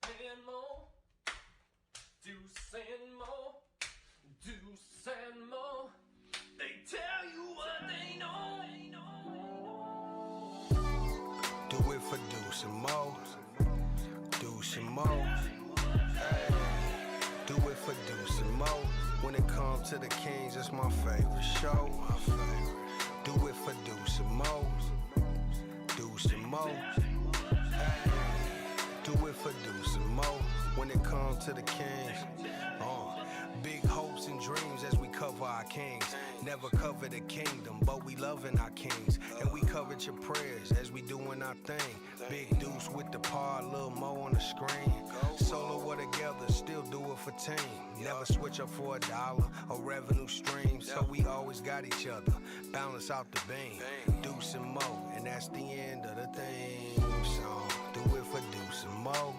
and Mo, Deuce and Mo, Deuce and Mo. They tell you what they know. Do it for Deuce and Mo, Deuce and Mo. Hey, do it for Deuce and Mo. When it comes to the Kings, it's my favorite show. Do it for Deuce and Mo, Deuce and Mo. Hey, do it for Deuce and Mo. When it comes to the Kings, big hopes and dreams as we cover our kings. Never cover the kingdom, but we loving our kings. And we covered your prayers as we doing our thing. Big Deuce with the pod, Lil Mo on the screen. Solo or together, still do it for team. Never switch up for $1 or revenue stream. So we always got each other, balance out the beam. Deuce and Mo, and that's the end of the theme song. Do it for Deuce and Mo,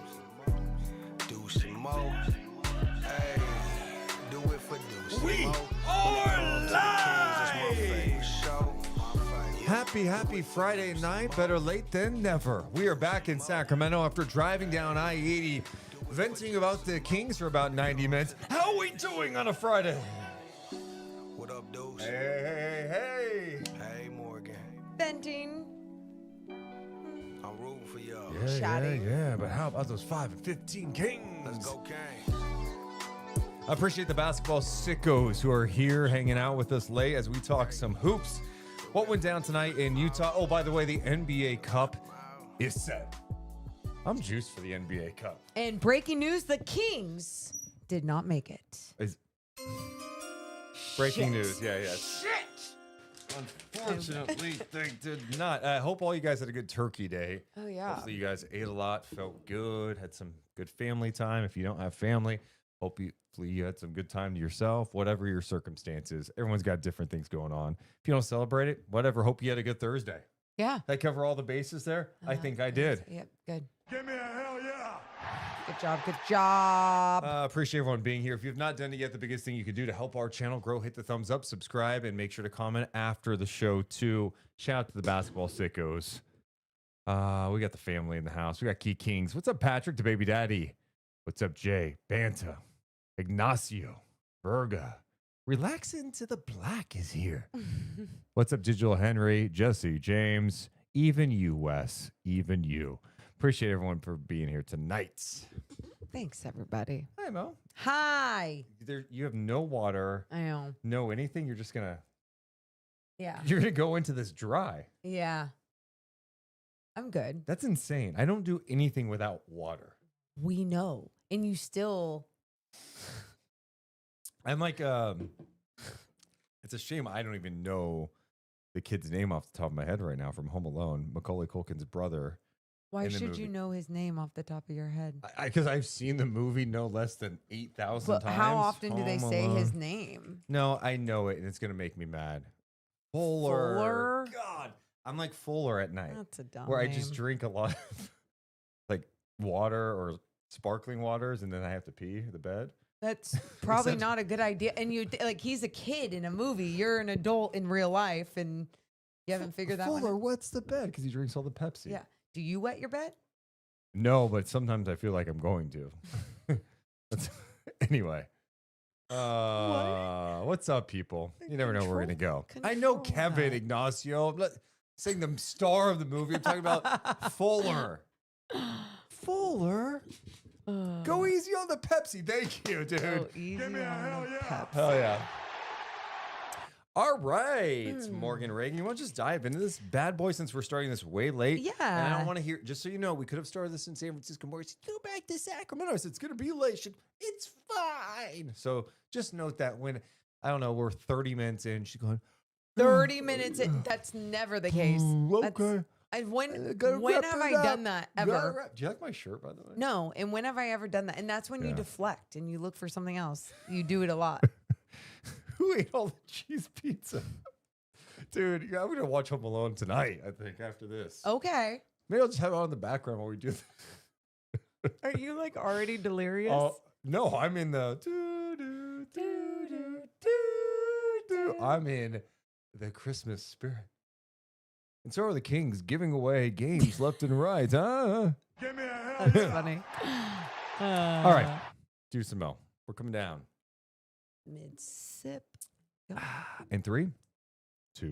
Deuce and Mo. Hey, do it for Deuce and Mo. are live! Happy Friday night. Better late than never. We are back in Sacramento after driving down I-80, venting about the Kings for about 90 minutes. How are we doing on a Friday? What up, Deuce? Hey. Hey, Morgan. Venting. I'm rooting for y'all. Yeah. But how about those 5 and 15 Kings? Let's go, Kings. I appreciate the basketball sickos who are here hanging out with us late as we talk some hoops. What went down tonight in Utah? Oh, by the way, the NBA Cup is set. I'm juiced for the NBA Cup. And breaking news, the Kings did not make it. Breaking Shit. news. Yeah. Shit. Unfortunately, they did not. I hope all you guys had a good turkey day. Oh, yeah. Hopefully you guys ate a lot, felt good, had some good family time. If you don't have family, hopefully you had some good time to yourself, whatever your circumstances. Everyone's got different things going on. If you don't celebrate it, whatever. Hope you had a good Thursday. Yeah. Did I cover all the bases there? I think I did. Yep, good. Give me a hell yeah. Good job. Appreciate everyone being here. If you've not done it yet, the biggest thing you can do to help our channel grow, hit the thumbs up, subscribe, and make sure to comment after the show too. Shout out to the basketball sickos. We got the family in the house. We got Key Kings. What's up, Patrick, the baby daddy? What's up, Jay? Banta, Ignacio, Berga. Relax into the black is here. What's up, Digital Henry, Jesse, James, even you, Wes, even you. Appreciate everyone for being here tonight. Thanks, everybody. Hi, Mo. Hi. You have no water, I know. no anything. You're just gonna Yeah. go into this dry. Yeah. I'm good. That's insane. I don't do anything without water. We know. And you still. I'm like, it's a shame I don't even know the kid's name off the top of my head right now from Home Alone, Macaulay Culkin's brother. Why in the should you movie. know his name off the top of your head? Because I've seen the movie no less than 8,000 But times. how often do they Home say his Alone. name? No, I know it, and it's going to make me mad. Fuller. Fuller? God. I'm like Fuller at night. That's a dumb where I name. just drink a lot of like water or sparkling waters, and then I have to pee the bed. That's probably Except- not a good idea. And you like he's a kid in a movie. You're an adult in real life, and you haven't figured that one Fuller out. wets the bed because he drinks all the Pepsi. Yeah. Do you wet your bed? No, but sometimes I feel like I'm going to. Anyway. What's up, people? You never know where we're going to go. I know Control Kevin that. Ignacio. I'm not saying the star of the movie. I'm talking about Fuller. Fuller? Go easy on the Pepsi. Thank you, dude. Go easy on the Pepsi. Hell yeah. All right, Morgan Reagan, you want to just dive into this bad boy since we're starting this way late? Yeah. And I don't want to hear, just so you know, we could have started this in San Francisco. Morgan said, go back to Sacramento. I said, it's going to be late. It's fine. So just note that when, I don't know, we're 30 minutes in, she's going, 30 minutes in. That's never the case. okay. When wrap have it I up. done that ever? Do you like my shirt, by the way? No. And when have I ever done that? And that's when you Yeah. deflect and you look for something else. You do it a lot. Who ate all the cheese pizza? Dude, I'm going to watch Home Alone tonight, I think, after this. Okay. Maybe I'll just have it on in the background while we do this. Are you like already delirious? No, I'm in the I'm in the Christmas spirit. And so are the Kings giving away games left and right, huh? Give me a hell That's yeah. funny. All right. Deuce and Mo. We're coming down. Mid-sip. In 3, 2,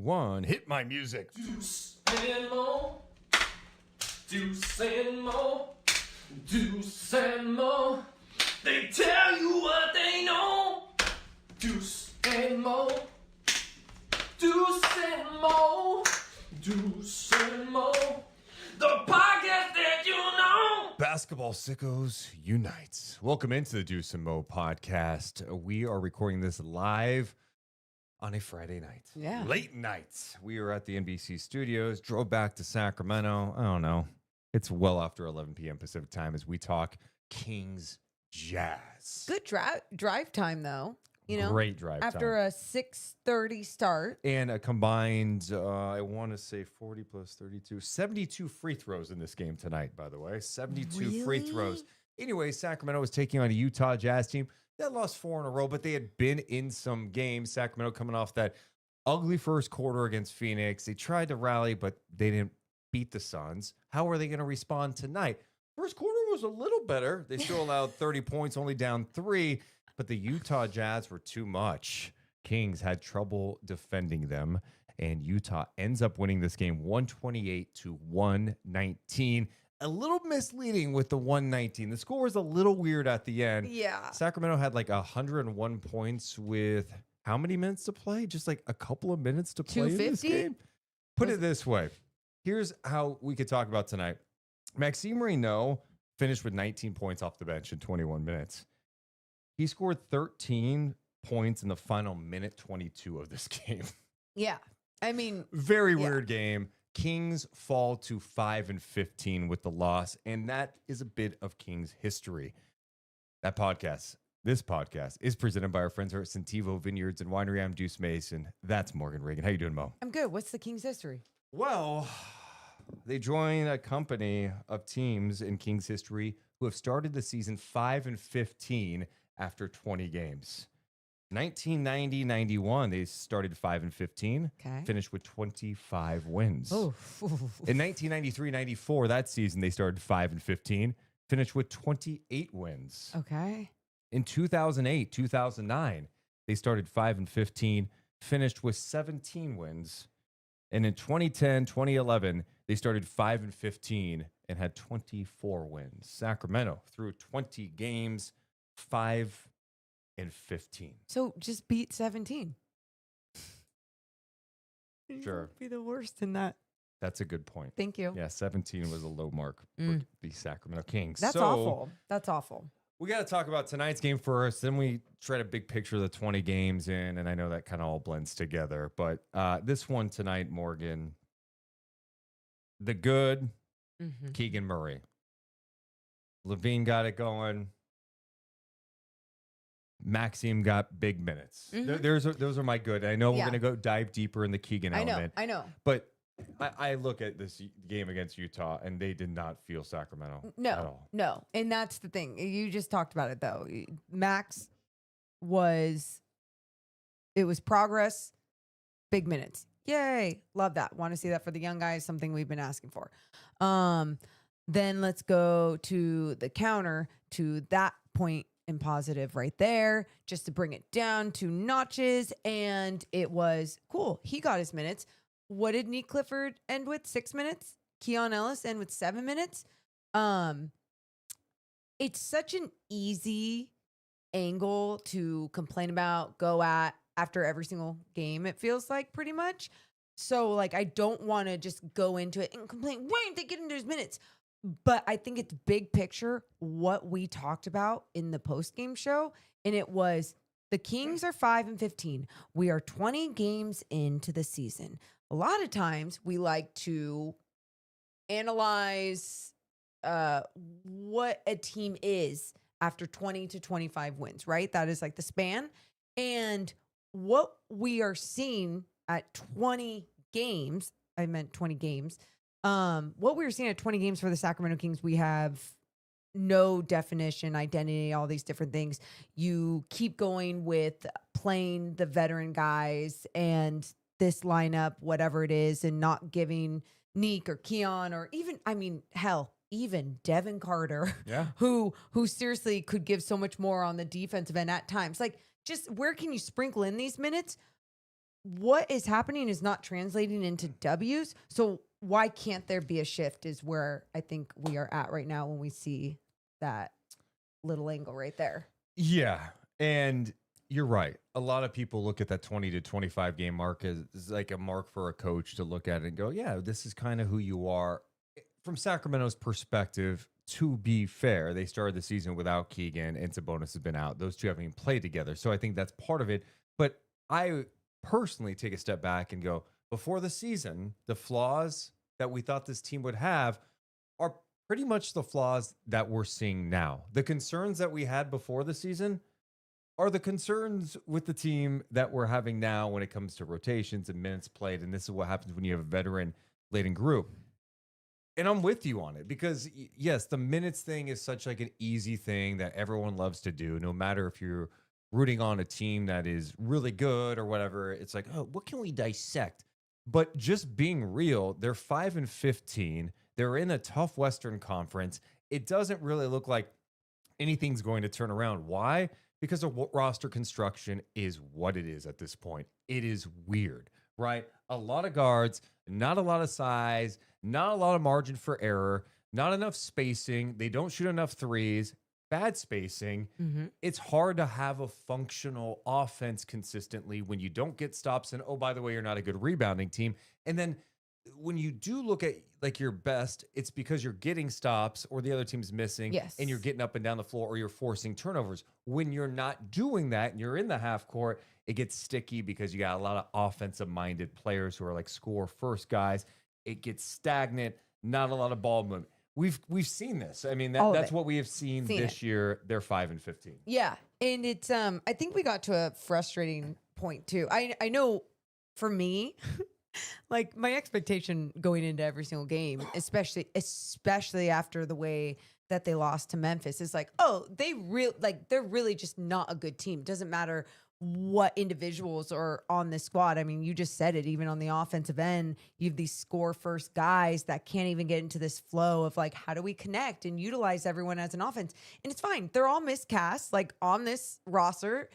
1. Hit my music. Deuce and Mo. Deuce and Mo. Deuce and Mo. They tell you what they know. Deuce and Mo. Deuce and Mo. Deuce and Mo. The podcast that you know. Basketball Sickos Unites. Welcome into the Deuce and Mo podcast. We are recording this live on a Friday night. Yeah. Late nights. We were at the NBC studios, drove back to Sacramento. I don't know. It's well after 11 p.m. Pacific time as we talk Kings Jazz. Good drive time, though. You know, Great drive after time. a 6:30 start. And a combined, I want to say 40 plus 32, 72 free throws in this game tonight, by the way. 72 free Really? throws. Anyway, Sacramento was taking on a Utah Jazz team that lost 4 in a row, but they had been in some games. Sacramento coming off that ugly first quarter against Phoenix. They tried to rally, but they didn't beat the Suns. How are they going to respond tonight? First quarter was a little better. They still allowed 30 points, only down 3, but the Utah Jazz were too much. Kings had trouble defending them, and Utah ends up winning this game 128-119. A little misleading with the 119. The score was a little weird at the end. Yeah. Sacramento had like 101 points with how many minutes to play? Just like a couple of minutes to play in this 250? game. Put it this way. Here's how we could talk about tonight. Maxime Renaud finished with 19 points off the bench in 21 minutes. He scored 13 points in the final minute 22 of this game. Yeah. I mean, Very Yeah. weird game. Kings fall to 5-15 with the loss, and that is a bit of Kings history. This podcast is presented by our friends here at Sentivo Vineyards and Winery. I'm Deuce Mason. That's Morgan Reagan. How you doing, Mo? I'm good. What's the Kings' history? Well, they join a company of teams in Kings history who have started the season 5-15 after 20 games. 1990-91, they started 5-15, Okay. finished with 25 wins. Oh. In 1993-94, that season, they started 5-15, finished with 28 wins. Okay. In 2008-2009, they started 5-15, finished with 17 wins. And in 2010-2011, they started 5-15 and had 24 wins. Sacramento through 20 games, 5-15. So just beat 17. Sure. Be the worst in that. That's a good point. Thank you. Yeah, 17 was a low mark for Mm. the Sacramento Kings. That's So, awful. That's awful. We got to talk about tonight's game first. Then we try to big picture the 20 games in, and I know that kind of all blends together. But this one tonight, Morgan, the good Mm-hmm. Keegan Murray. Levine got it going. Maxime got big minutes. Mhm. Those are my good. I know we're Yeah. going to go dive deeper in the Keegan element. I know. But I look at this game against Utah, and they did not feel Sacramento at No, all. no. And that's the thing. You just talked about it, though. Max it was progress, big minutes. Yay. Love that. Want to see that for the young guys, something we've been asking for. Then let's go to the counter to that point in positive right there, just to bring it down 2 notches. And it was cool. He got his minutes. What did Nick Clifford end with? 6 minutes? Keon Ellis end with 7 minutes? It's such an easy angle to complain about, go at after every single game, it feels like, pretty much. So, like, I don't want to just go into it and complain, why aren't they getting those minutes? But I think it's big picture what we talked about in the post-game show. And it was the Kings are 5-15. We are 20 games into the season. A lot of times we like to analyze what a team is after 20 to 25 wins, right? That is like the span. And what we are seeing at 20 games, I meant 20 games. What we were seeing at 20 games for the Sacramento Kings, we have no definition, identity, all these different things. You keep going with playing the veteran guys and this lineup, whatever it is, and not giving Neek or Keon or even, I mean, hell, even Devin Carter, Yeah. who seriously could give so much more on the defensive end at times. Like, just where can you sprinkle in these minutes? What is happening is not translating into W's. So why can't there be a shift is where I think we are at right now when we see that little angle right there. Yeah. And you're right. A lot of people look at that 20 to 25 game mark as like a mark for a coach to look at it and go, yeah, this is kind of who you are. From Sacramento's perspective, to be fair, they started the season without Keegan and Sabonis has been out. Those two haven't even played together. So I think that's part of it. But I personally take a step back and go, before the season, the flaws that we thought this team would have are pretty much the flaws that we're seeing now. The concerns that we had before the season are the concerns with the team that we're having now when it comes to rotations and minutes played. And this is what happens when you have a veteran-laden group. And I'm with you on it because, yes, the minutes thing is such like an easy thing that everyone loves to do, no matter if you're rooting on a team that is really good or whatever. It's like, oh, what can we dissect? But just being real, they're 5-15. They're in a tough Western Conference. It doesn't really look like anything's going to turn around. Why? Because the roster construction is what it is at this point. It is weird, right? A lot of guards, not a lot of size, not a lot of margin for error, not enough spacing. They don't shoot enough threes, bad spacing. It's hard to have a functional offense consistently when you don't get stops. And, oh, by the way, you're not a good rebounding team. And then when you do look at like your best, it's because you're getting stops or the other team's missing. Yes. And you're getting up and down the floor or you're forcing turnovers. When you're not doing that and you're in the half court, it gets sticky because you got a lot of offensive minded players who are like score first guys. It gets stagnant, not a lot of ball movement. We've seen this. I mean, that's what we have seen this year. They're 5-15. Yeah. And it's I think we got to a frustrating point too. I know for me, like my expectation going into every single game, especially after the way that they lost to Memphis, is like, oh, they're really just not a good team. It doesn't matter what individuals are on this squad. I mean, you just said it, even on the offensive end, you have these score first guys that can't even get into this flow of like, how do we connect and utilize everyone as an offense? And it's fine. They're all miscast, like on this roster.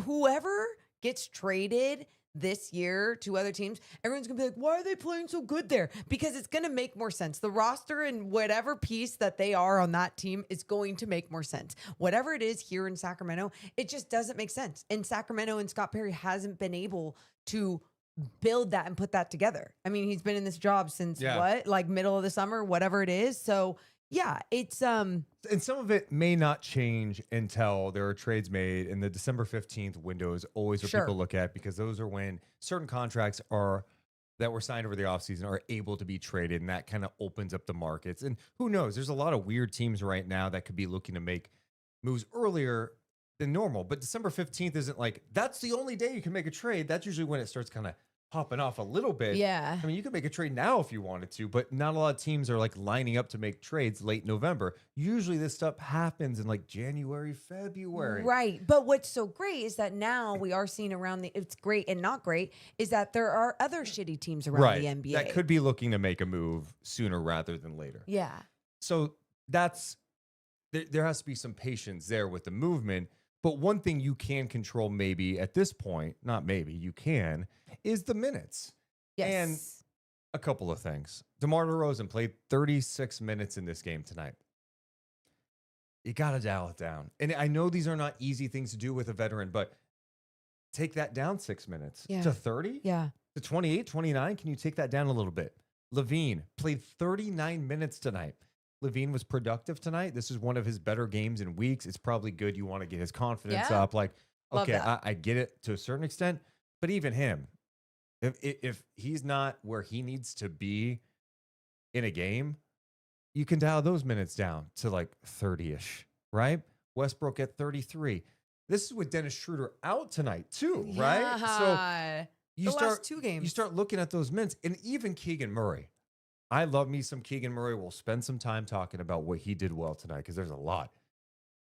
Whoever gets traded this year to other teams, everyone's gonna be like, why are they playing so good there? Because it's gonna make more sense. The roster and whatever piece that they are on that team is going to make more sense. Whatever it is here in Sacramento, it just doesn't make sense. And Sacramento and Scott Perry hasn't been able to build that and put that together. I mean, he's been in this job since like middle of the summer, whatever it is. So yeah, it's and some of it may not change until there are trades made, and the December 15th window is always what people look at, because those are when certain contracts that were signed over the offseason are able to be traded, and that kind of opens up the markets. And who knows, there's a lot of weird teams right now that could be looking to make moves earlier than normal. But December 15th isn't like that's the only day you can make a trade. That's usually when it starts kind of popping off a little bit. Yeah. I mean, you could make a trade now if you wanted to, but not a lot of teams are like lining up to make trades late November. Usually this stuff happens in like January, February. Right. But what's so great is that now we are seeing it's great and not great, is that there are other shitty teams around the NBA that could be looking to make a move sooner rather than later. Yeah. So there has to be some patience there with the movement. But one thing you can control maybe at this point, not maybe, you can, is the minutes. Yes. And a couple of things. DeMar DeRozan played 36 minutes in this game tonight. You got to dial it down. And I know these are not easy things to do with a veteran, but take that down 6 minutes to 30? Yeah. To 28, 29? Can you take that down a little bit? Levine played 39 minutes tonight. Levine was productive tonight. This is one of his better games in weeks. It's probably good. You want to get his confidence up. Like, okay, I get it to a certain extent, but even him, if he's not where he needs to be in a game, you can dial those minutes down to like 30-ish, right? Westbrook at 33. This is with Dennis Schroeder out tonight too, right? So you last 2 games. You start looking at those minutes, and even Keegan Murray. I love me some Keegan Murray. We'll spend some time talking about what he did well tonight, because there's a lot.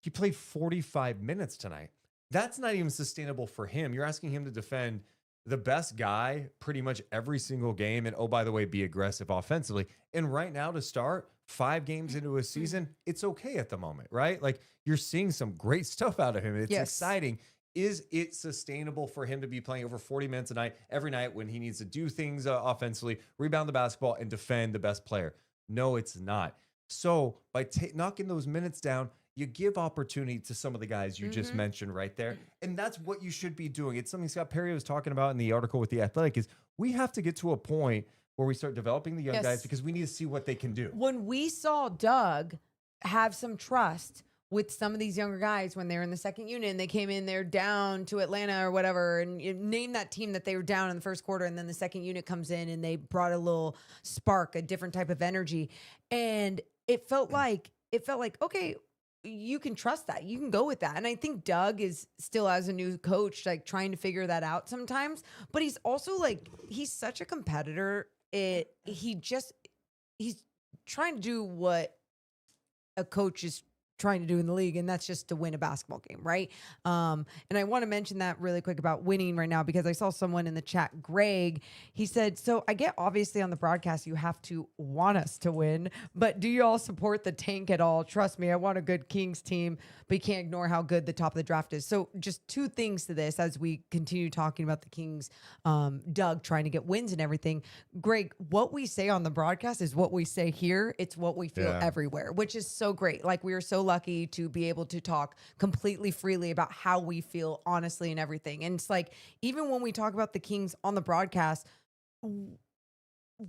He played 45 minutes tonight. That's not even sustainable for him. You're asking him to defend the best guy pretty much every single game. And oh, by the way, be aggressive offensively. And right now to start 5 games into a season, it's okay at the moment, right? Like you're seeing some great stuff out of him. It's exciting. Is it sustainable for him to be playing over 40 minutes a night every night when he needs to do things offensively, rebound the basketball, and defend the best player? No, it's not. So by knocking those minutes down, you give opportunity to some of the guys you just mentioned right there. And that's what you should be doing. It's something Scott Perry was talking about in the article with The Athletic is we have to get to a point where we start developing the young guys because we need to see what they can do. When we saw Doug have some trust with some of these younger guys when they were in the second unit and they came in, they're down to Atlanta or whatever, and you name that team that they were down in the first quarter, and then the second unit comes in and they brought a little spark, a different type of energy. And it felt like, okay, you can trust that. You can go with that. And I think Doug is still, as a new coach, like trying to figure that out sometimes, but he's also like, he's such a competitor. He's trying to do what a coach is trying to do in the league, and that's just to win a basketball game, right? And I want to mention that really quick about winning right now because I saw someone in the chat, Greg, he said, so I get obviously on the broadcast you have to want us to win, but do you all support the tank at all? Trust me, I want a good Kings team, but you can't ignore how good the top of the draft is. So just 2 things to this as we continue talking about the Kings, Doug trying to get wins and everything. Greg, what we say on the broadcast is what we say here. It's what we feel everywhere, which is so great. Like we are so lucky to be able to talk completely freely about how we feel honestly and everything. And it's like, even when we talk about the Kings on the broadcast,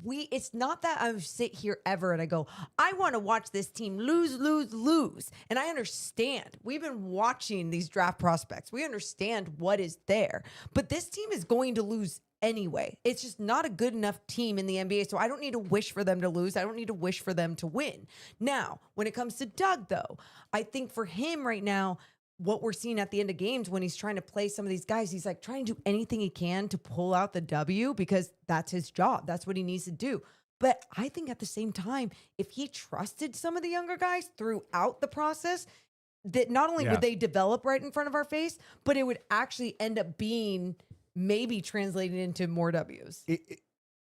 it's not that I sit here ever and I go, I want to watch this team lose. And I understand. We've been watching these draft prospects. We understand what is there, but this team is going to lose anyway. It's just not a good enough team in the NBA. So I don't need to wish for them to lose. I don't need to wish for them to win. Now, when it comes to Doug, though, I think for him right now, what we're seeing at the end of games when he's trying to play some of these guys, he's like trying to do anything he can to pull out the W because that's his job. That's what he needs to do. But I think at the same time, if he trusted some of the younger guys throughout the process, that not only would they develop right in front of our face, but it would actually end up being maybe translated into more W's.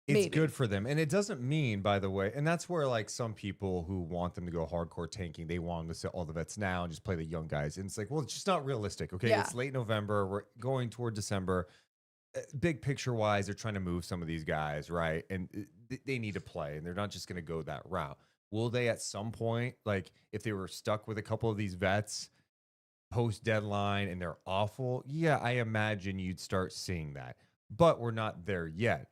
It's good for them. And it doesn't mean, by the way, and that's where like some people who want them to go hardcore tanking, they want them to sit all the vets now and just play the young guys. And it's like, well, it's just not realistic. Okay. It's late November. We're going toward December. Big picture wise, they're trying to move some of these guys, right? And they need to play and they're not just going to go that route. Will they at some point, like if they were stuck with a couple of these vets post deadline and they're awful? Yeah, I imagine you'd start seeing that, but we're not there yet.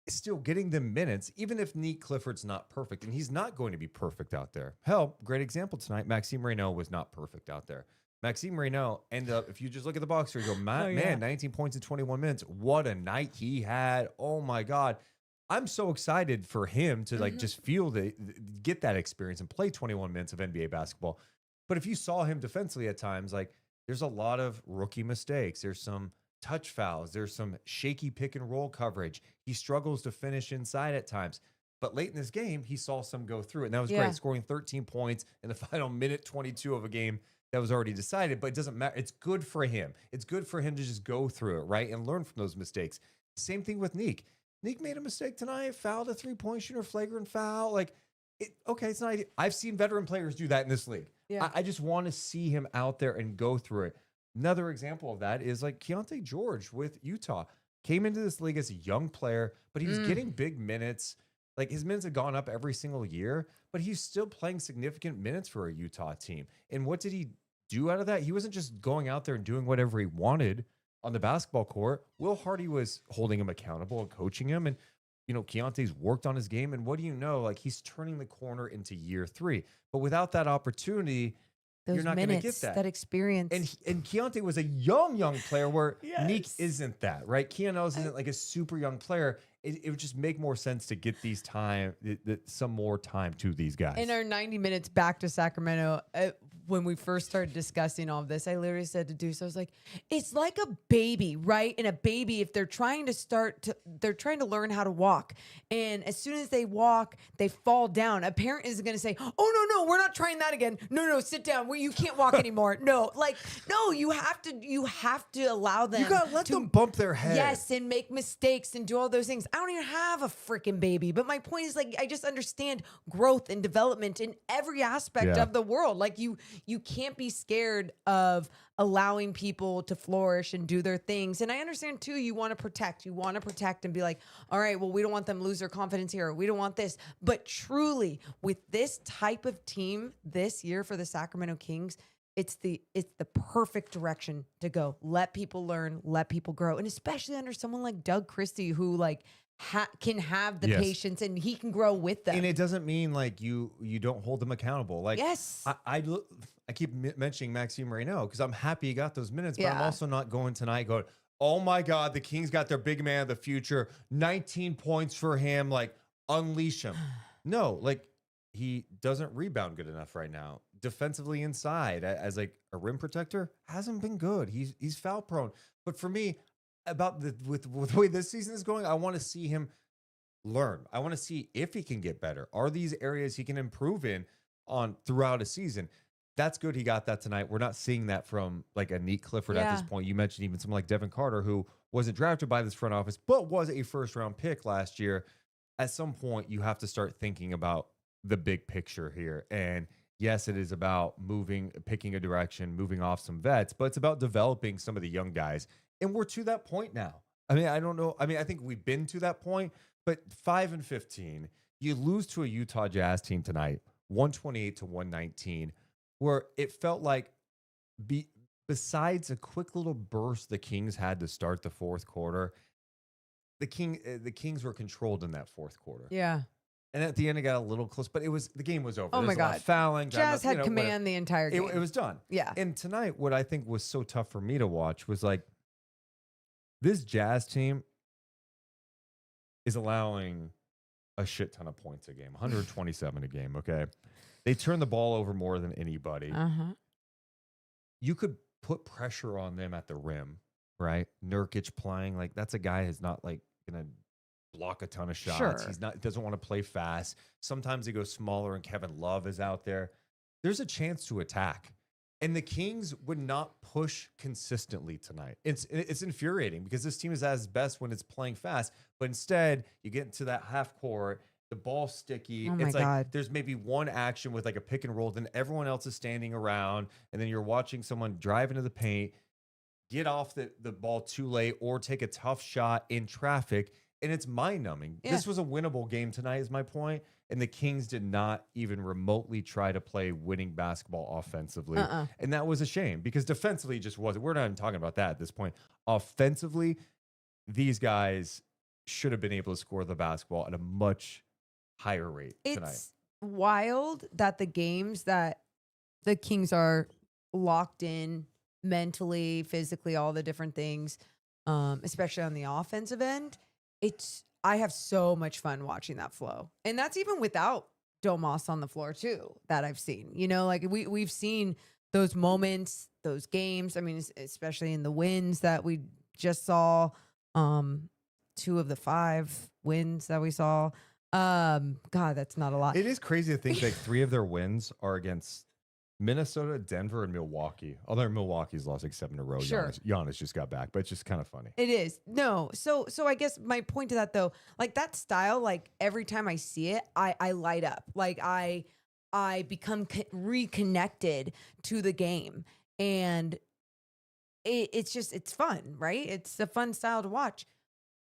Still getting them minutes, even if Nick Clifford's not perfect, and he's not going to be perfect out there. Hell, great example tonight. Maxime Reynaud was not perfect out there. Maxime Reynaud ended up, if you just look at the box score, you go, man, 19 points in 21 minutes. What a night he had. Oh my God. I'm so excited for him to like just feel get that experience and play 21 minutes of NBA basketball. But if you saw him defensively at times, like there's a lot of rookie mistakes. There's some touch fouls. There's some shaky pick and roll coverage. He struggles to finish inside at times. But late in this game, he saw some go through it. And that was great, scoring 13 points in the final minute 22 of a game that was already decided. But it doesn't matter. It's good for him. It's good for him to just go through it, right? And learn from those mistakes. Same thing with Nick. Nick made a mistake tonight, fouled a three-point shooter, flagrant foul. Like, it's not. I've seen veteran players do that in this league. Yeah. I just want to see him out there and go through it. Another example of that is like Keontae George with Utah. Came into this league as a young player, but he was getting big minutes. Like his minutes have gone up every single year, but he's still playing significant minutes for a Utah team. And what did he do out of that? He wasn't just going out there and doing whatever he wanted on the basketball court. Will Hardy was holding him accountable and coaching him. And, you know, Keontae's worked on his game. And what do you know? Like he's turning the corner into year 3. But without that opportunity, you're not going to get that experience. And Keontae was a young player where Nick isn't that, right? Keontae isn't like a super young player. It would just make more sense to get some more time to these guys. In our 90 minutes back to Sacramento, when we first started discussing all of this, I literally said to Deuce, I was like, it's like a baby, right? And a baby, if they're trying to learn how to walk. And as soon as they walk, they fall down. A parent is going to say, oh, no, we're not trying that again. No, sit down. You can't walk anymore. No, you have to allow them. You got to let them bump their head. Yes, and make mistakes and do all those things. I don't even have a freaking baby. But my point is, like, I just understand growth and development in every aspect of the world. Like, you can't be scared of allowing people to flourish and do their things. And I understand too, you want to protect and be like, all right, well, we don't want them to lose their confidence here. We don't want this. But truly, with this type of team this year for the Sacramento Kings, it's the perfect direction to go. Let people learn, let people grow. And especially under someone like Doug Christie, who like can have the patience and he can grow with them. And it doesn't mean like you don't hold them accountable. Like, yes, I keep mentioning Maxime Reynaud because I'm happy he got those minutes, but I'm also not going tonight going, oh my God, the Kings got their big man of the future, 19 points for him, like unleash him. No, like he doesn't rebound good enough right now. Defensively inside as like a rim protector hasn't been good. He's foul prone. But for me, with the way this season is going, I want to see him learn. I want to see if he can get better. Are these areas he can improve in throughout a season? That's good. He got that tonight. We're not seeing that from like a Neat Clifford at this point. You mentioned even someone like Devin Carter, who wasn't drafted by this front office, but was a first-round pick last year. At some point, you have to start thinking about the big picture here. And yes, it is about picking a direction, moving off some vets, but it's about developing some of the young guys. And we're to that point now. I mean, I don't know. I mean, I think we've been to that point, but 5-15, you lose to a Utah Jazz team tonight, 128-119, where it felt like besides a quick little burst the Kings had to start the fourth quarter, the Kings were controlled in that fourth quarter. Yeah. And at the end, it got a little close, but the game was over. Oh my God. Fouling. Jazz had command the entire game. It was done. Yeah. And tonight, what I think was so tough for me to watch was like, this Jazz team is allowing a shit ton of points a game, 127 a game, okay? They turn the ball over more than anybody. You could put pressure on them at the rim, right? Nurkic playing, like that's a guy who's not like going to block a ton of shots. Sure. Doesn't want to play fast. Sometimes they go smaller and Kevin Love is out there. There's a chance to attack. And the Kings would not push consistently tonight. It's infuriating because this team is at its best when it's playing fast. But instead, you get into that half court, the ball's sticky. Oh my it's God. like there's maybe one action with like a pick and roll, then everyone else is standing around, and then you're watching someone drive into the paint, get off the ball too late, or take a tough shot in traffic. And it's mind-numbing. Yeah. This was a winnable game tonight is my point. And the Kings did not even remotely try to play winning basketball offensively. And that was a shame because defensively it just wasn't. We're not even talking about that at this point. Offensively, these guys should have been able to score the basketball at a much higher rate tonight. It's wild that the games that the Kings are locked in mentally, physically, all the different things, especially on the offensive end, I have so much fun watching that flow. And that's even without Domas on the floor too, that I've seen. You know, like we've seen those moments, those games. I mean, especially in the wins that we just saw, 2 of the 5 wins that we saw. God, that's not a lot. It is crazy to think that 3 of their wins are against Minnesota, Denver, and Milwaukee. Although Milwaukee's lost like 7 in a row. Sure. Giannis just got back, but it's just kind of funny. It is. No. So I guess my point to that though, like that style, like every time I see it, I light up. Like I become reconnected to the game. And it's fun, right? It's a fun style to watch.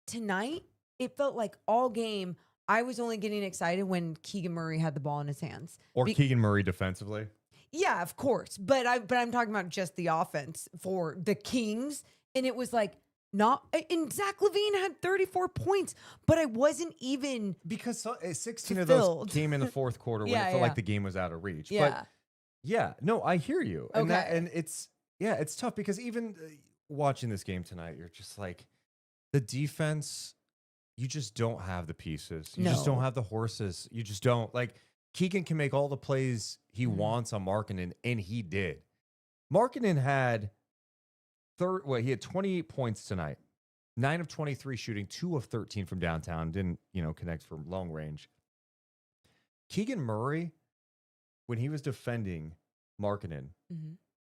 Tonight, it felt like all game, I was only getting excited when Keegan Murray had the ball in his hands. Or Keegan Murray defensively. Yeah, of course. But I'm talking about just the offense for the Kings. And it was like and Zach LaVine had 34 points, but I wasn't even because 16 fulfilled. of those came in the fourth quarter when it felt like the game was out of reach. Yeah. But yeah, no, I hear you. And Okay. and it's tough because even watching this game tonight, you're just like the defense, you just don't have the pieces. You just No. don't have the horses. You just don't like Keegan can make all the plays he wants on Markkanen, and he did. Markkanen had he had 28 points tonight. 9 of 23 shooting, 2 of 13 from downtown. Didn't, connect from long range. Keegan Murray, when he was defending Markkanen,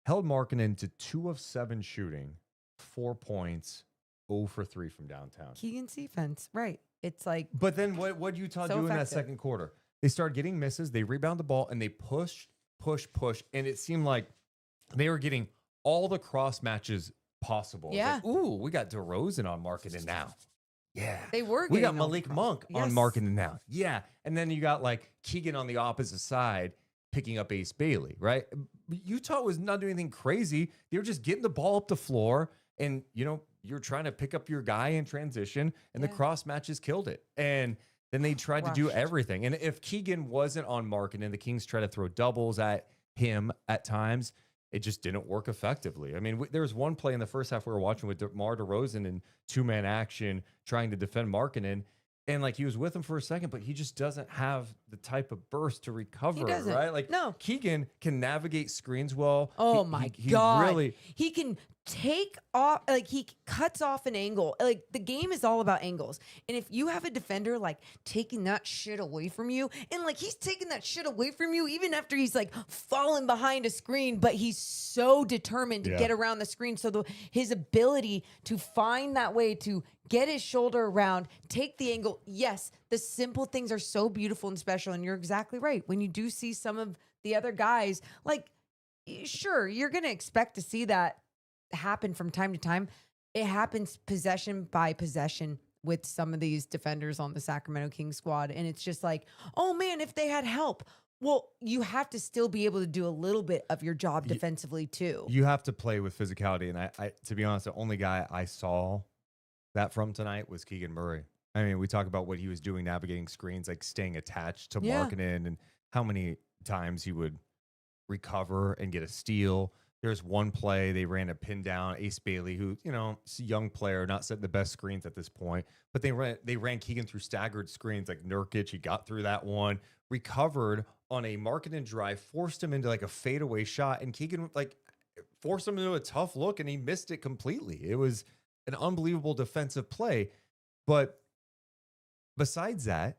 held Markkanen to 2 of 7 shooting, 4 points, 0 for 3 from downtown. Keegan's defense, right. It's like... But then what Utah do in that second quarter? They started getting misses, they rebound the ball, and they push, and it seemed like they were getting all the cross matches possible. Yeah. Like, ooh, we got DeRozan on Markkanen now. Yeah. They were We got getting all Malik the Monk yes. on Markkanen now. Yeah. And then you got like Keegan on the opposite side picking up Ace Bailey, right? Utah was not doing anything crazy. They were just getting the ball up the floor, and you're trying to pick up your guy in transition, and the cross matches killed it. And then they tried to do everything. And if Keegan wasn't on Markkanen, the Kings tried to throw doubles at him at times. It just didn't work effectively. I mean, there was one play in the first half we were watching with DeMar DeRozan in 2-man action trying to defend Markkanen. And like he was with him for a second, but he just doesn't have the type of burst to recover, right? Like Keegan can navigate screens well. Oh he God. Really, he can take off, like he cuts off an angle. Like the game is all about angles. And if you have a defender like taking that shit away from you, and like he's taking that shit away from you even after he's like fallen behind a screen, but he's so determined to get around the screen. So his ability to find that way to get his shoulder around, take the angle. Yes, the simple things are so beautiful and special. And you're exactly right. When you do see some of the other guys, like, sure, you're going to expect to see that happen from time to time. It happens possession by possession with some of these defenders on the Sacramento Kings squad. And it's just like, oh man, if they had help. Well, you have to still be able to do a little bit of your job defensively too. You have to play with physicality. And I to be honest, the only guy I saw that from tonight was Keegan Murray. I mean, we talk about what he was doing navigating screens, like staying attached to Markkanen, and how many times he would recover and get a steal. There's one play, they ran a pin down, Ace Bailey, who, is a young player, not setting the best screens at this point, but they ran Keegan through staggered screens like Nurkic. He got through that one, recovered on a Markkanen drive, forced him into like a fadeaway shot, and Keegan forced him into a tough look, and he missed it completely. It was an unbelievable defensive play. But besides that,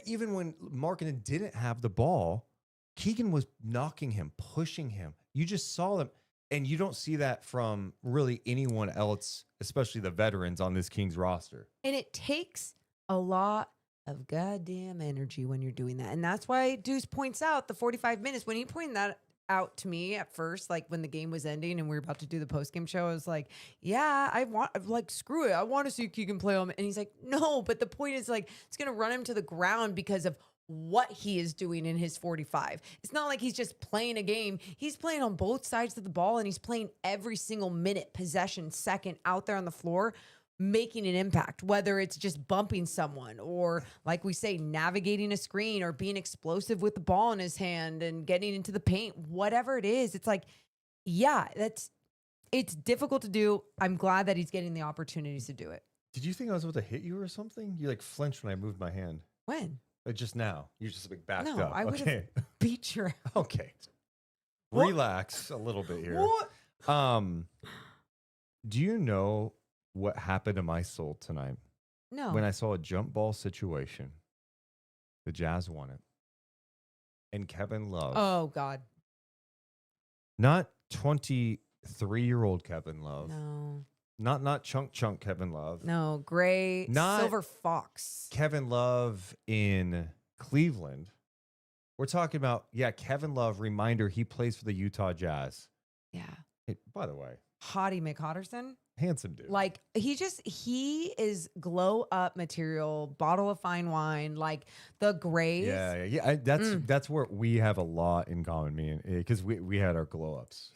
even when Markkanen didn't have the ball, Keegan was knocking him, pushing him. You just saw them, and you don't see that from really anyone else, especially the veterans on this Kings roster. And it takes a lot of goddamn energy when you're doing that. And that's why Deuce points out the 45 minutes. When he pointed that out to me at first, like when the game was ending and we were about to do the post-game show, I was like, yeah, screw it. I want to see Keegan play him. And he's like, no, but the point is like, it's going to run him to the ground because of what he is doing in his 45. It's not like he's just playing a game. He's playing on both sides of the ball, and he's playing every single minute, possession, second out there on the floor, making an impact, whether it's just bumping someone or, like we say, navigating a screen or being explosive with the ball in his hand and getting into the paint, whatever it is. It's like, yeah, it's difficult to do. I'm glad that he's getting the opportunities to do it. Did you think I was about to hit you or something? You like flinched when I moved my hand. When? Just now. You're just like backed No, up. I would have beat your ass. Okay. What? Relax a little bit here. What? Do you know what happened to my soul tonight? No. When I saw a jump ball situation, the Jazz won it. And Kevin Love. Oh, God. Not 23-year-old Kevin Love. No. Not chunk Kevin Love. No, gray, Not silver fox. Kevin Love in Cleveland. We're talking about, Kevin Love, reminder, he plays for the Utah Jazz. Yeah. Hey, by the way, Hottie McHotterson. handsome dude. Like he is glow up material, bottle of fine wine, like the grays. Yeah. That's where we have a lot in common, me and because we had our glow ups.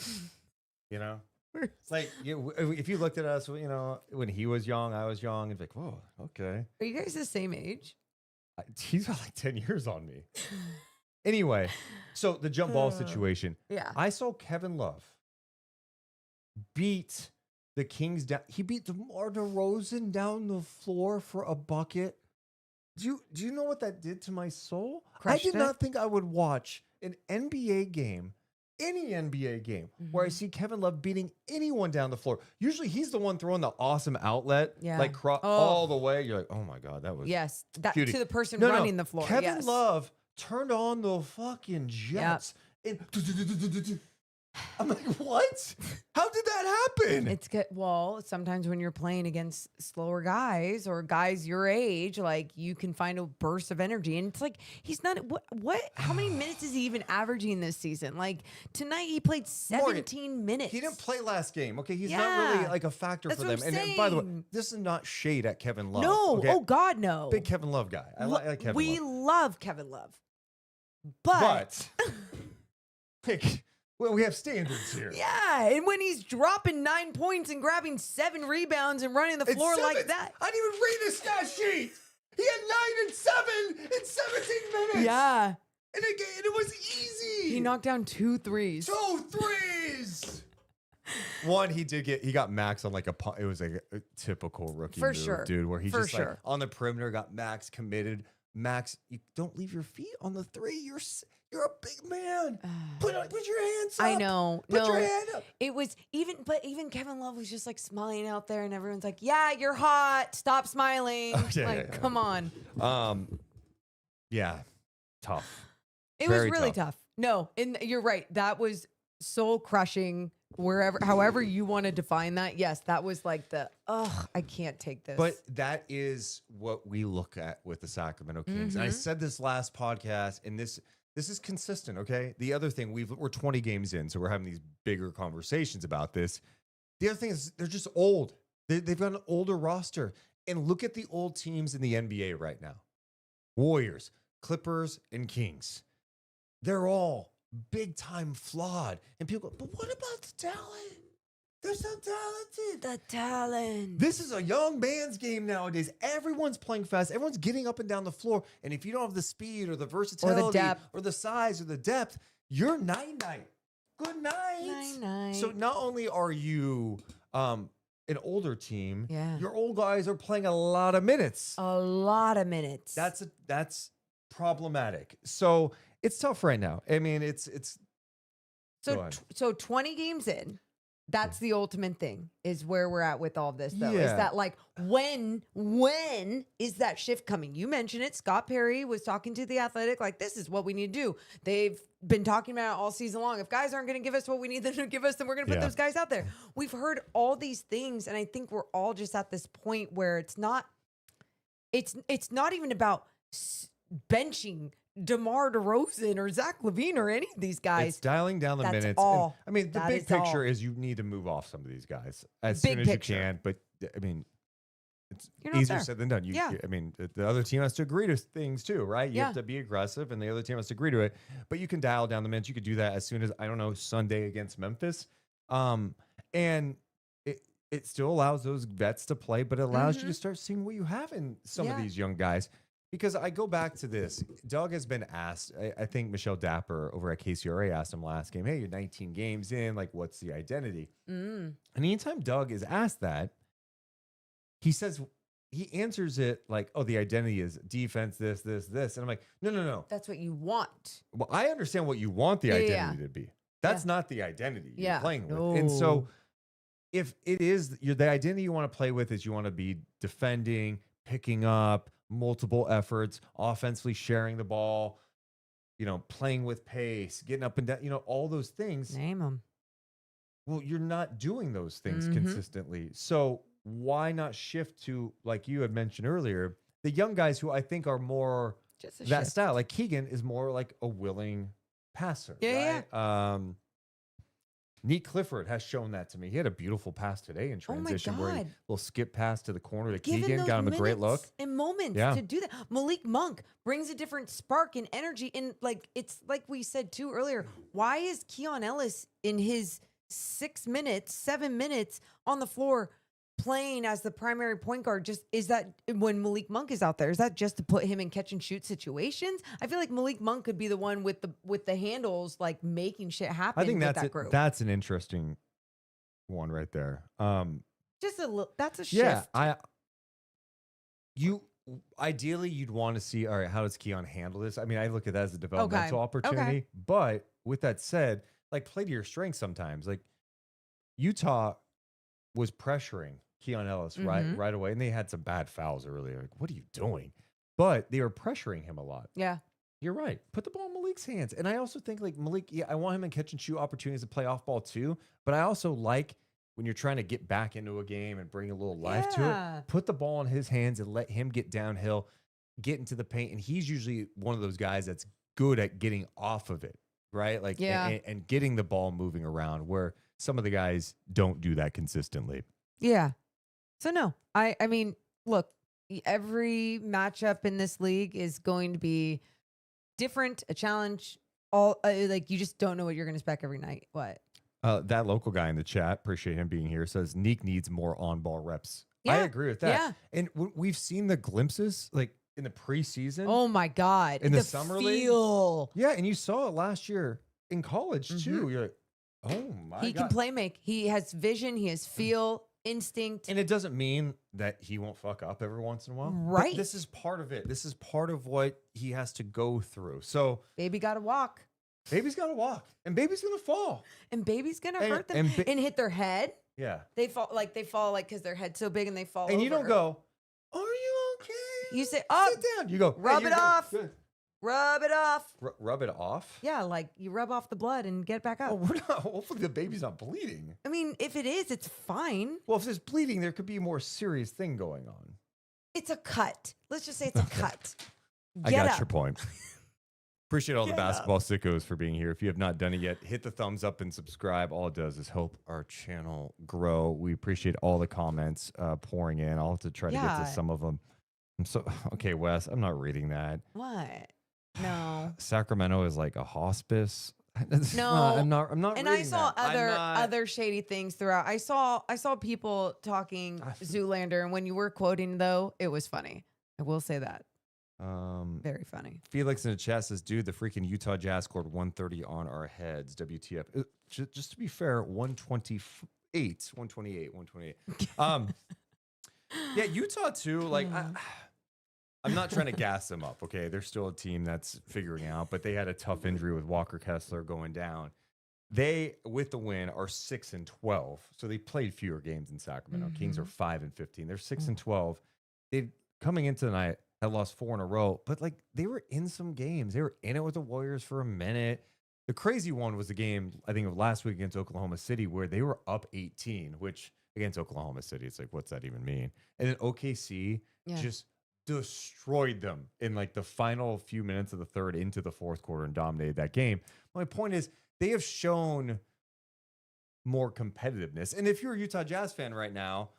You know? It's like if you looked at us, when he was young, I was young, it's like, whoa, okay. Are you guys the same age? He's got like 10 years on me. Anyway, so the jump ball situation. Yeah. I saw Kevin Love beat the Kings down. He beat DeMar DeRozan down the floor for a bucket. Do you know what that did to my soul? Crushed I did it? not think I would watch an NBA game, any NBA game, where I see Kevin Love beating anyone down the floor. Usually he's the one throwing the awesome outlet, like all the way. You're like, oh my God, that was Yes, that cutie. to the person No, running the floor. Kevin yes. Love turned on the fucking jets. And I'm like, what? How did that happen? It's good. Well, sometimes when you're playing against slower guys or guys your age, like you can find a burst of energy. And it's like, he's not, what, how many minutes is he even averaging this season? Like tonight he played 17 minutes. He didn't play last game. Okay. He's not really like a factor for them. And by the way, this is not shade at Kevin Love. No. Okay? Oh God, no. Big Kevin Love guy. I like Kevin Love. We love Kevin Love. But well, we have standards here. Yeah, and when he's dropping 9 points and grabbing 7 rebounds and running the floor like that. I didn't even read his stat sheet. He had 9 and 7 in 17 minutes. Yeah. And it was easy. He knocked down 2 threes. 2 threes. One, he got Max on like it was like a typical rookie move, dude, where he just like on the perimeter got Max committed. Max, you don't leave your feet on the 3. You're a big man. Put your hands up. I know. Put your hand up. It was even Kevin Love was just like smiling out there, and everyone's like, "Yeah, you're hot. Stop smiling." Come on. Yeah, tough. It was really tough. No, and you're right. That was soul crushing. However you want to define that. Yes, that was like I can't take this. But that is what we look at with the Sacramento Kings. And I said this last podcast, and this is consistent, okay? The other thing, we're 20 games in, so we're having these bigger conversations about this. The other thing is they're just old. They've got an older roster. And look at the old teams in the NBA right now. Warriors, Clippers, and Kings. They're all big time flawed. And people go, but what about the talent? They're so talented. The talent. This is a young man's game nowadays. Everyone's playing fast. Everyone's getting up and down the floor. And if you don't have the speed or the versatility or the size or the depth, you're night-night. Good night. Night-night. So not only are you an older team, your old guys are playing a lot of minutes. A lot of minutes. That's problematic. So it's tough right now. I mean, it's so 20 games in. That's the ultimate thing, is where we're at with all this, though. Is that like, when is that shift coming? You mentioned it. Scott Perry was talking to The Athletic, like, this is what we need to do. They've been talking about it all season long. If guys aren't going to give us what we need them to give us, then we're going to put those guys out there. We've heard all these things, and I think we're all just at this point where it's not even about benching DeMar DeRozan or Zach LaVine or any of these guys. It's dialing down the minutes. All. And, I mean, the big picture is you need to move off some of these guys as soon as you can. But I mean, it's easier said than done. I mean, the other team has to agree to things too, right? You have to be aggressive, and the other team has to agree to it. But you can dial down the minutes. You could do that as soon as, I don't know, Sunday against Memphis. And it still allows those vets to play, but it allows you to start seeing what you have in some of these young guys. Because I go back to this. Doug has been asked, I think Michelle Dapper over at KCRA asked him last game, hey, you're 19 games in, like, what's the identity? And anytime Doug is asked that, he answers it like, oh, the identity is defense, this. And I'm like, no. That's what you want. Well, I understand what you want the identity to be. That's not the identity you're playing with. And so if it is, the identity you want to play with is you want to be defending, picking up, multiple efforts, offensively sharing the ball, playing with pace, getting up and down, all those things. Name them. Well, you're not doing those things consistently. So why not shift to, like you had mentioned earlier, the young guys who I think are more that style? Like Keegan is more like a willing passer. Right? Neat Clifford has shown that to me. He had a beautiful pass today in transition where he little skip pass to the corner to Keegan, got him a great look. And moments to do that. Malik Monk brings a different spark and energy. And it's like we said too earlier, why is Keon Ellis in his 7 minutes on the floor playing as the primary point guard? Is that when Malik Monk is out there? Is that just to put him in catch and shoot situations? I feel like Malik Monk could be the one with the handles, like making shit happen. I think that's an interesting one right there. Just a little. That's a shift. Yeah, ideally, you'd want to see, all right, how does Keon handle this? I mean, I look at that as a developmental Okay. opportunity. But with that said, like, play to your strengths sometimes. Like, Utah was pressuring Keon Ellis right away, and they had some bad fouls earlier. Like, what are you doing? But they were pressuring him a lot. Yeah. You're right. Put the ball in Malik's hands. And I also think, like, Malik, I want him in catch and shoot opportunities to play off ball too. But I also like when you're trying to get back into a game and bring a little life to it, put the ball in his hands and let him get downhill, get into the paint. And he's usually one of those guys that's good at getting off of it, right? Like, and getting the ball moving around, where some of the guys don't do that consistently. Yeah. So no, I mean, look, every matchup in this league is going to be different, a challenge. All like, you just don't know what you're going to expect every night. What? That local guy in the chat, appreciate him being here, says Neek needs more on-ball reps. I agree with that. Yeah. And we've seen the glimpses, like in the preseason. Oh my God. In the summer league. Yeah. And you saw it last year in college too. You're like, oh my God. He can play make. He has vision. He has feel, instinct. And it doesn't mean that he won't fuck up every once in a while. Right. But this is part of it. This is part of what he has to go through. So Baby got to walk. Baby's got to walk, and baby's going to fall. And baby's going to hurt them and hit their head. Yeah. They fall because their head's so big and they fall And over. you don't go, are you okay? You say, oh, sit down. You go, rub hey, it off. Good. Rub it off. Rub it off? Yeah, like you rub off the blood and get back up. Oh, we're not, hopefully the baby's not bleeding. I mean, if it is, it's fine. Well, if there's bleeding, there could be a more serious thing going on. It's a cut. Let's just say it's a cut. I got your point. Appreciate all the Get basketball sickos for being here. If you have not done it yet, hit the thumbs up and subscribe. All it does is help our channel grow. We appreciate all the comments pouring in. I'll have to try to get to some of them. Okay, Wes, I'm not reading that. What? No. Sacramento is like a hospice. No, I'm not. And reading I saw that. other shady things throughout. I saw people talking Zoolander, and when you were quoting though, it was funny. I will say that. Very funny. Felix in the chat says, dude, the freaking Utah Jazz scored 130 on our heads. WTF. Just to be fair, 128. Yeah, Utah too. Like, I'm not trying to gas them up, okay? They're still a team that's figuring out, but they had a tough injury with Walker Kessler going down. They, with the win, are 6-12. So they played fewer games in Sacramento. Kings are 5-15. They're 6-12. They, coming into the night, had lost 4 in a row, but like, they were in some games. They were in it with the Warriors for a minute. The crazy one was the game, I think, of last week against Oklahoma City, where they were up 18, which against Oklahoma City, it's like, what's that even mean? And then OKC just destroyed them in like the final few minutes of the third into the fourth quarter and dominated that game. My point is, they have shown more competitiveness. And if you're a Utah Jazz fan right now,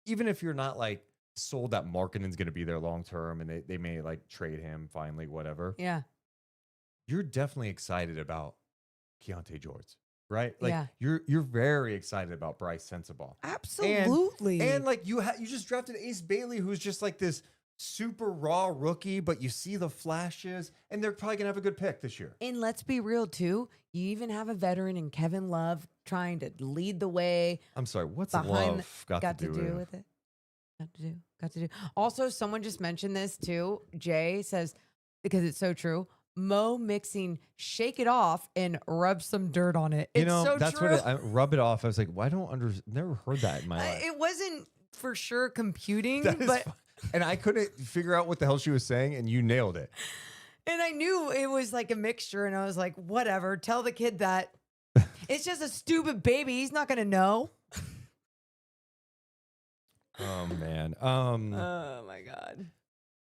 even if you're not like sold that Markkanen's going to be there long term and they may like trade him finally, whatever. Yeah. You're definitely excited about Keontae George, right? Like you're very excited about Bryce Sensabaugh. Absolutely. And like you just drafted Ace Bailey, who's just like this super raw rookie, but you see the flashes, and they're probably gonna have a good pick this year. And let's be real too. You even have a veteran in Kevin Love trying to lead the way. I'm sorry, what's behind Love got to do with it? Got to do. Also, someone just mentioned this too. Jay says, because it's so true, Mo mixing Shake It Off and rub some dirt on it. It's so that's true. what I rub it off. I was like, why never heard that in my life. It wasn't for sure computing, That is but fun. And I couldn't figure out what the hell she was saying, and you nailed it. and I knew it was like a mixture, and I was like, whatever, tell the kid that. It's just a stupid baby. He's not gonna know. Oh man. Oh my God.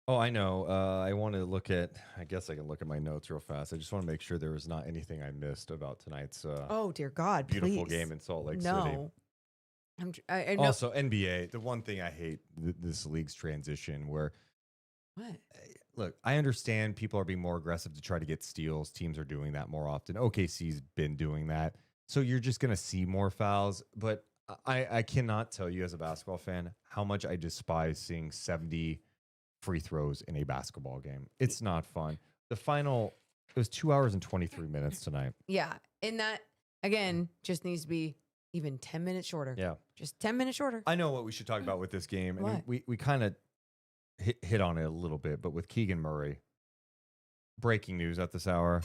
Oh, I know. I want to look at. I guess I can look at my notes real fast. I just want to make sure there was not anything I missed about tonight's. Oh dear God! Beautiful please. game in Salt Lake City. No. I know. Also, NBA. The one thing I hate this league's transition, where What? look, I understand people are being more aggressive to try to get steals. Teams are doing that more often. OKC's been doing that, so you're just gonna see more fouls. But I cannot tell you as a basketball fan how much I despise seeing 70 free throws in a basketball game. It's not fun. The final, it was 2 hours and 23 minutes tonight. Yeah, and that again just needs to be even 10 minutes shorter. Yeah, just 10 minutes shorter. I know what we should talk about with this game. I mean, we kind of hit on it a little bit, but with Keegan Murray, breaking news at this hour.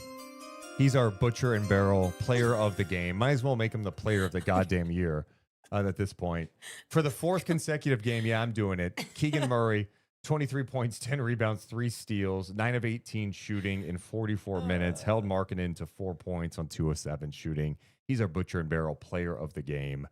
He's our butcher and barrel player of the game. Might as well make him the player of the goddamn year at this point. For the 4th consecutive game, yeah, I'm doing it. Keegan Murray, 23 points, 10 rebounds, 3 steals, 9 of 18 shooting in 44 minutes, held Markkanen to 4 points on 2 of 7 shooting. He's our butcher and barrel player of the game.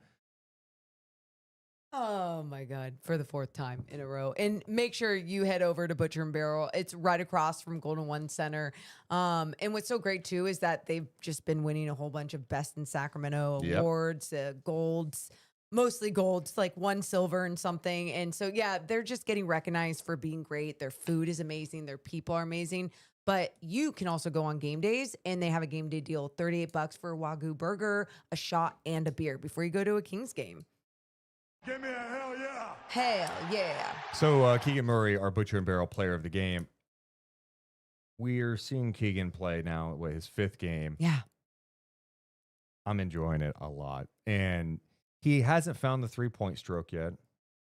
Oh my God, for the 4th time in a row. And make sure you head over to Butcher and Barrel. It's right across from Golden One Center. And what's so great too is that they've just been winning a whole bunch of Best in Sacramento awards, golds, mostly golds, like 1 silver and something. And so, yeah, they're just getting recognized for being great. Their food is amazing. Their people are amazing. But you can also go on game days, and they have a game day deal, $38 for a Wagyu burger, a shot, and a beer before you go to a Kings game. Give me a hell yeah. Hell yeah. So Keegan Murray, our butcher and barrel player of the game. We're seeing Keegan play now with his 5th game. Yeah. I'm enjoying it a lot. And he hasn't found the 3-point stroke yet.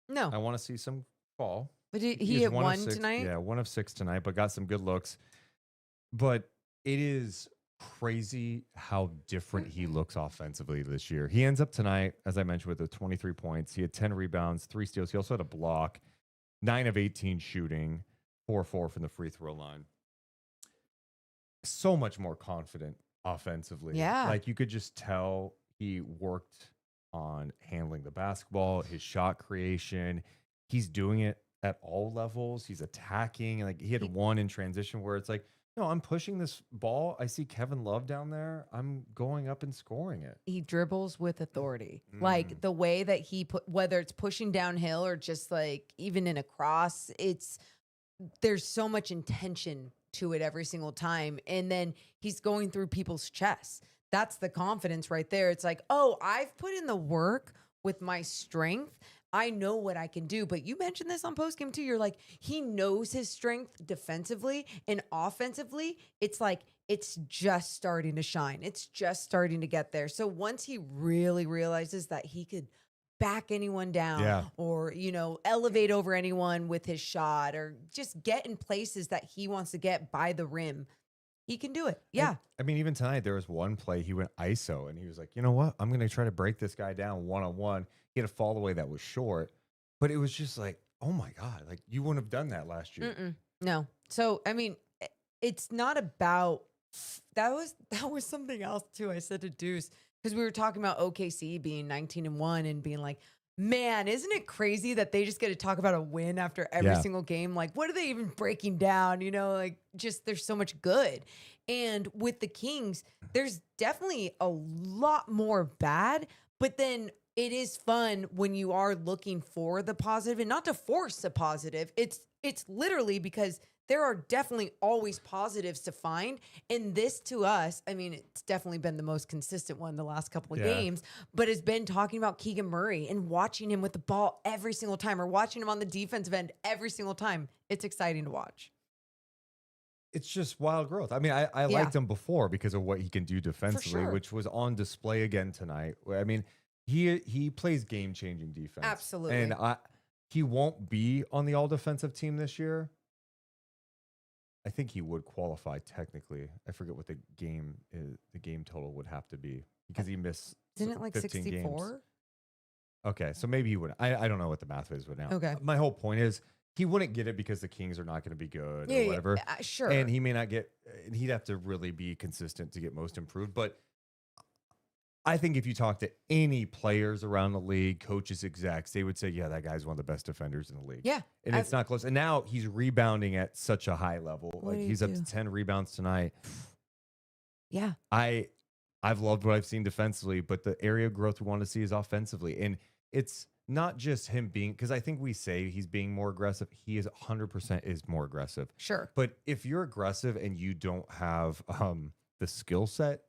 No. I want to see some fall. But he He's hit 1 of 1 6 tonight? Yeah, 1 of 6 tonight, but got some good looks. But it is crazy how different he looks offensively this year. He ends up tonight, as I mentioned, with the 23 points. He had 10 rebounds, 3 steals. He also had a block, 9 of 18 shooting, 4-4 from the free throw line. So much more confident offensively. Yeah. Like you could just tell he worked on handling the basketball, his shot creation. He's doing it at all levels. He's attacking. Like he had one in transition where it's like, no, I'm pushing this ball. I see Kevin Love down there. I'm going up and scoring it. He dribbles with authority. Like the way that he put, whether it's pushing downhill or just like even in a cross, there's so much intention to it every single time. And then he's going through people's chests. That's the confidence right there. It's like, oh, I've put in the work with my strength. I know what I can do. But you mentioned this on postgame too. You're like, he knows his strength defensively and offensively. It's like, it's just starting to shine. It's just starting to get there. So once he really realizes that he could back anyone down or, elevate over anyone with his shot or just get in places that he wants to get by the rim, he can do it. Yeah. I mean, even tonight, there was one play, he went ISO and he was like, you know what? I'm going to try to break this guy down one-on-one. He had a fall away that was short, but it was just like, oh my God, like you wouldn't have done that last year. No. So, I mean, it's not about, that was something else too. I said to Deuce, because we were talking about OKC being 19-1 and being like, man, isn't it crazy that they just get to talk about a win after every single game? Like, what are they even breaking down? Like just there's so much good. And with the Kings, there's definitely a lot more bad, but then it is fun when you are looking for the positive and not to force a positive. It's literally because there are definitely always positives to find. And this to us, I mean, it's definitely been the most consistent one the last couple of games, but has been talking about Keegan Murray and watching him with the ball every single time or watching him on the defensive end every single time. It's exciting to watch. It's just wild growth. I mean, I liked him before because of what he can do defensively, which was on display again tonight. I mean, he plays game-changing defense. Absolutely. And he won't be on the all-defensive team this year. I think he would qualify technically. I forget what the game total would have to be because he missed. Isn't it like 64? Okay, so maybe he would. I don't know what the math is right now. Okay. My whole point is he wouldn't get it because the Kings are not going to be good or whatever. Sure. And he may not get. He'd have to really be consistent to get most improved. But I think if you talk to any players around the league, coaches, execs, they would say, yeah, that guy's one of the best defenders in the league. Yeah. And it's not close. And now he's rebounding at such a high level. Like he's up to 10 rebounds tonight. Yeah. I've loved what I've seen defensively, but the area of growth we want to see is offensively. And it's not just him being, because I think we say he's being more aggressive. He is 100% is more aggressive. Sure. But if you're aggressive and you don't have the skill set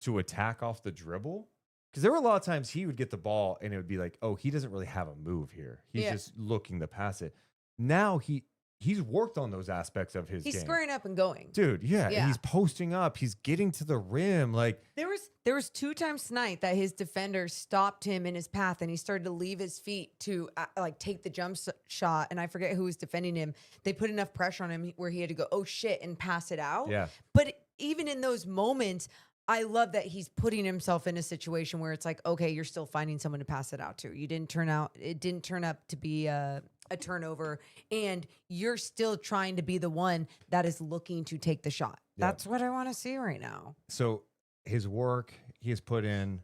to attack off the dribble, because there were a lot of times he would get the ball and it would be like, oh, he doesn't really have a move here. He's just looking to pass it. Now he he's worked on those aspects of his He's game. squaring up and going. Dude, yeah, and Yeah. he's posting up. He's getting to the rim. Like, There was 2 times tonight that his defender stopped him in his path and he started to leave his feet to like take the jump shot. And I forget who was defending him. They put enough pressure on him where he had to go, oh shit, and pass it out. Yeah. But even in those moments, I love that he's putting himself in a situation where it's like, okay, you're still finding someone to pass it out to. It didn't turn up to be a turnover, and you're still trying to be the one that is looking to take the shot. Yeah. That's what I want to see right now. so his work he has put in,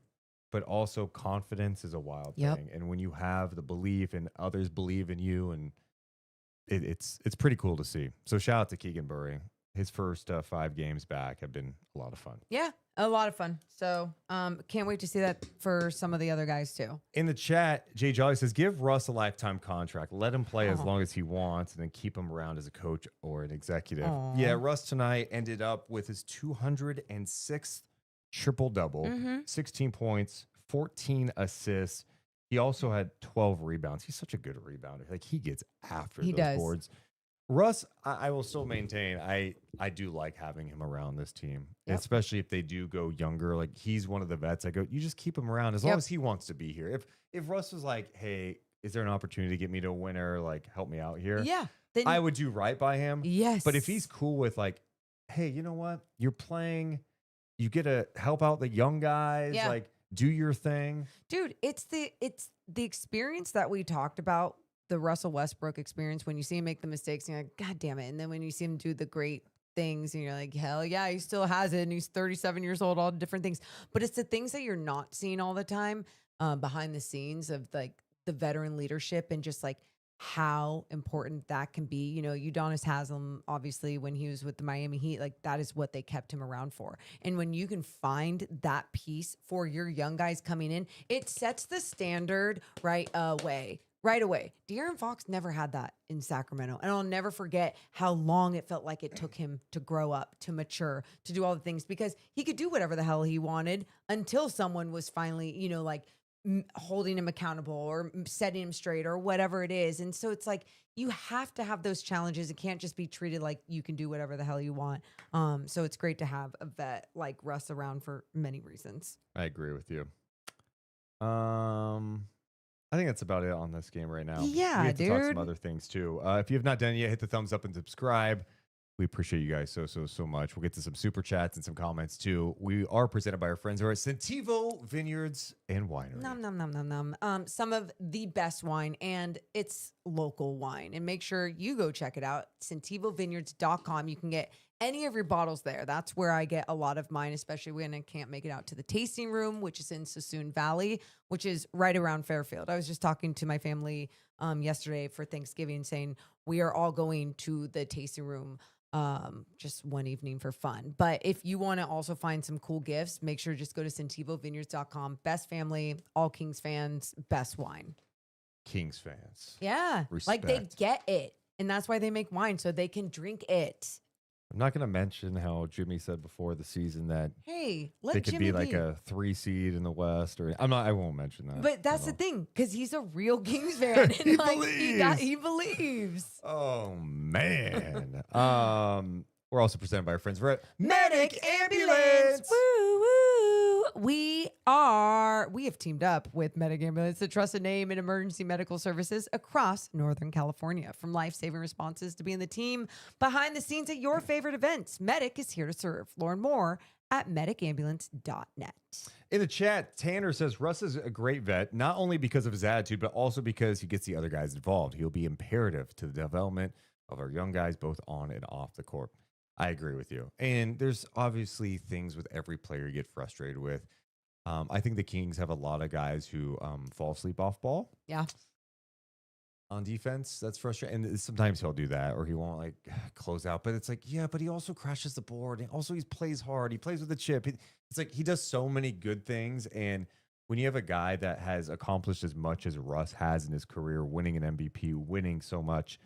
but also confidence is a wild Yep. thing. And when you have the belief and others believe in you, and it's pretty cool to see. So shout out to Keegan Murray. His first 5 games back have been a lot of fun. Yeah, a lot of fun. So can't wait to see that for some of the other guys too. In the chat, Jay Jolly says, give Russ a lifetime contract. Let him play as Aw. long as he wants, and then keep him around as a coach or an executive. Aw. Yeah, Russ tonight ended up with his 206th triple-double, Mhm. 16 points, 14 assists. He also had 12 rebounds. He's such a good rebounder. Like, he gets after He those does. boards. Russ, I will still maintain, I do like having him around this team, Yep. especially if they do go younger. Like, he's one of the vets. I go, you just keep him around as long Yep. as he wants to be here. If Russ was like, hey, is there an opportunity to get me to a winner? Like, help me out here. Yeah. Then, I would do right by him. yes. But if he's cool with like, hey, you know what? You're playing, you get to help out the young guys, Yeah. like do your thing. dude, it's the experience that we talked about, the Russell Westbrook experience, when you see him make the mistakes and you're like, God damn it. And then when you see him do the great things and you're like, hell yeah, he still has it. And he's 37 years old, all different things. But it's the things that you're not seeing all the time behind the scenes of like the veteran leadership and just like how important that can be. You know, Udonis Haslem, obviously, when he was with the Miami Heat, like that is what they kept him around for. And when you can find that piece for your young guys coming in, it sets the standard right away. De'Aaron Fox never had that in Sacramento. And I'll never forget how long it felt like it took him to grow up, to mature, to do all the things, because he could do whatever the hell he wanted until someone was finally, like holding him accountable or setting him straight or whatever it is. And so it's like, you have to have those challenges. It can't just be treated like you can do whatever the hell you want. So it's great to have a vet like Russ around for many reasons. I agree with you. I think that's about it on this game right now. Yeah, we have to talk some dude. other things too. If you have not done it yet, hit the thumbs up and subscribe. We appreciate you guys so much. We'll get to some super chats and some comments too. We are presented by our friends over at Sentivo Vineyards and Winery. Nom, nom, nom, nom, nom. Some of the best wine, and it's local wine. And make sure you go check it out. SentivoVineyards.com. You can get any of your bottles there. That's where I get a lot of mine, especially when I can't make it out to the tasting room, which is in Sassoon Valley, which is right around Fairfield. I was just talking to my family yesterday for Thanksgiving, saying we are all going to the tasting room just one evening for fun. But if you want to also find some cool gifts, make sure to just go to SentivoVineyards.com. Best family, all Kings fans, best wine. Kings fans. Yeah. Like they Respect. get it. And that's why they make wine, so they can drink it. I'm not going to mention how Jimmy said before the season that Hey, let they could Jimmy be like a 3 seed in the West, or I won't mention that. But that's the thing, because he's a real Kings fan. And He he believes. Oh man. We're also presented by our friends over at Medic Ambulance. Woo, woo. We have teamed up with Medic Ambulance, the trusted name in emergency medical services across Northern California. From life-saving responses to being the team behind the scenes at your favorite events, Medic is here to serve. Learn more at medicambulance.net. In the chat, Tanner says Russ is a great vet, not only because of his attitude, but also because he gets the other guys involved. He'll be imperative to the development of our young guys, both on and off the court. I agree with you. And there's obviously things with every player you get frustrated with. I think the Kings have a lot of guys who fall asleep off ball. Yeah. On defense, that's frustrating. And sometimes he'll do that, or he won't like close out. But it's like, yeah, but he also crashes the board. And also, he plays hard. He plays with a chip. It's like he does so many good things. And when you have a guy that has accomplished as much as Russ has in his career, winning an MVP, winning so much,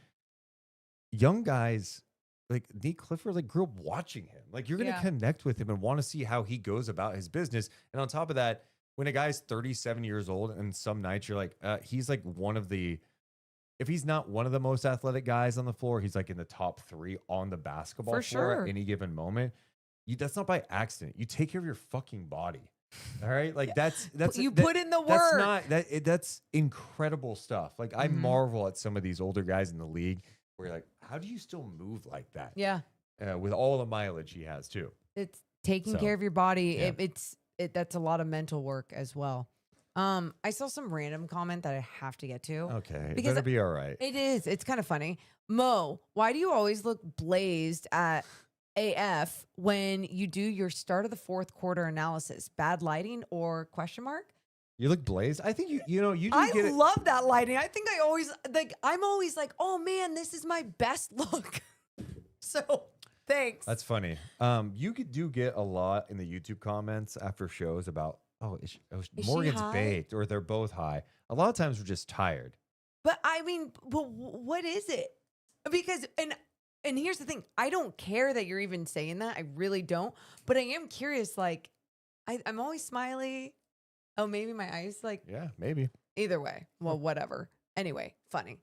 young guys like Nate Clifford like grew up watching him. Like you're gonna connect with him and want to see how he goes about his business. And on top of that, when a guy's 37 years old, and some nights you're like, he's like one of the, if he's not one of the most athletic guys on the floor, he's like in the top 3 on the basketball For floor sure. at any given moment. That's not by accident. You take care of your fucking body. All right, like that's put in the work. That's incredible stuff. Like I Mhm. marvel at some of these older guys in the league where you're like, how do you still move like that? Yeah. With all the mileage he has too. It's taking So, care of your body. yeah. That's a lot of mental work as well. I saw some random comment that I have to get to. Okay, it Because better be all right. It is. It's kind of funny. Mo, why do you always look blazed at AF when you do your start of the fourth quarter analysis? Bad lighting or question mark? You look blazed. I think you do I get it. love that lighting. I think I'm always like, oh man, this is my best look. So thanks. That's funny. You do get a lot in the YouTube comments after shows about, Is Morgan's she high? baked or they're both high. A lot of times we're just tired. But I mean, what is it? Because and here's the thing, I don't care that you're even saying that. I really don't. But I am curious. Like, I'm always smiley. Oh, maybe my eyes like. Yeah, maybe. Either way, well, whatever. Anyway, funny.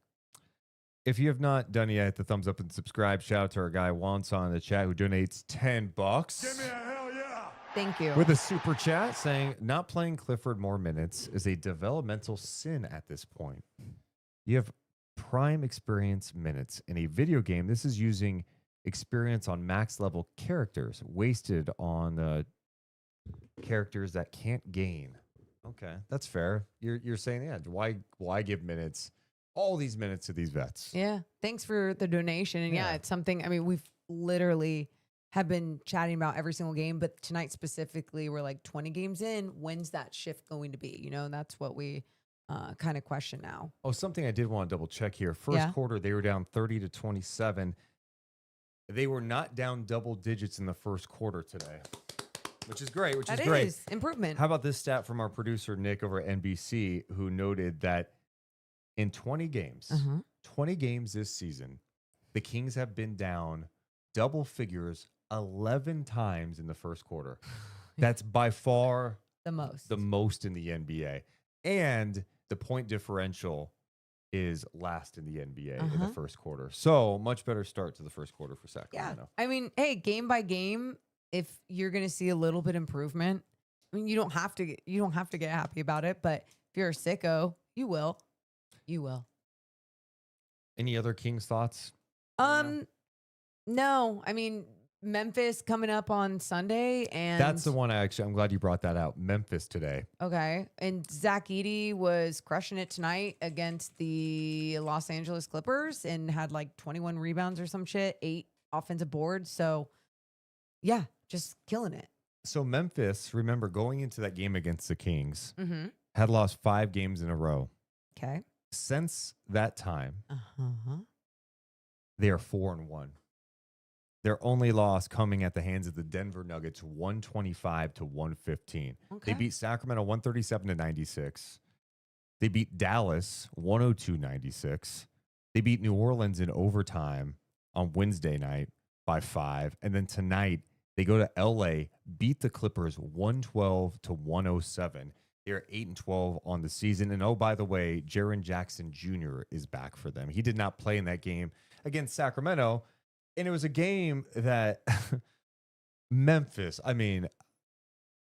If you have not done it yet, hit the thumbs up and subscribe. Shout out to our guy Wanson in the chat who donates $10 Give me a hell yeah. Thank you. with a super chat saying, "Not playing Clifford more minutes is a developmental sin at this point. You have prime experience minutes in a video game. This is using experience on max level characters, wasted on characters that can't gain." Okay, that's fair. You're saying, yeah, why give minutes, all these minutes to these vets? Yeah. Thanks for the donation. And yeah, Yeah. it's something. I mean, we've literally have been chatting about every single game, but tonight specifically, we're like 20 games in. When's that shift going to be? You know, that's what we kind of question now. Oh, something I did want to double check here. First Yeah. quarter, they were down 30-27. They were not down double digits in the first quarter today, which is great, That is great. is improvement. How about this stat from our producer, Nick, over at NBC, who noted that in 20 games, 20 games this season, the Kings have been down double figures 11 times in the first quarter. That's by far the most. the most in the NBA. And the point differential is last in the NBA in the first quarter. So much better start to the first quarter for Yeah. Sacramento. I mean, hey, game by game, if you're going to see a little bit improvement, I mean, you don't have to get happy about it, but if you're a sicko, you will. You will. Any other Kings thoughts? No. I mean, Memphis coming up on Sunday, and That's the one I'm glad you brought that out. Memphis today. Okay. And Zach Edey was crushing it tonight against the Los Angeles Clippers and had like 21 rebounds or some shit, 8 offensive boards. So, yeah, just killing it. So Memphis, remember, going into that game against the Kings, Mm-hmm. had lost 5 games in a row. Okay. Since that time, Uh-huh. they are 4-1. Their only loss coming at the hands of the Denver Nuggets, 125-115. Okay. They beat Sacramento 137-96. They beat Dallas 102-96. They beat New Orleans in overtime on Wednesday night by 5. And then tonight, they go to LA, beat the Clippers 112-107. They're 8-12 on the season. And oh, by the way, Jaren Jackson Jr. is back for them. He did not play in that game against Sacramento. And it was a game that Memphis,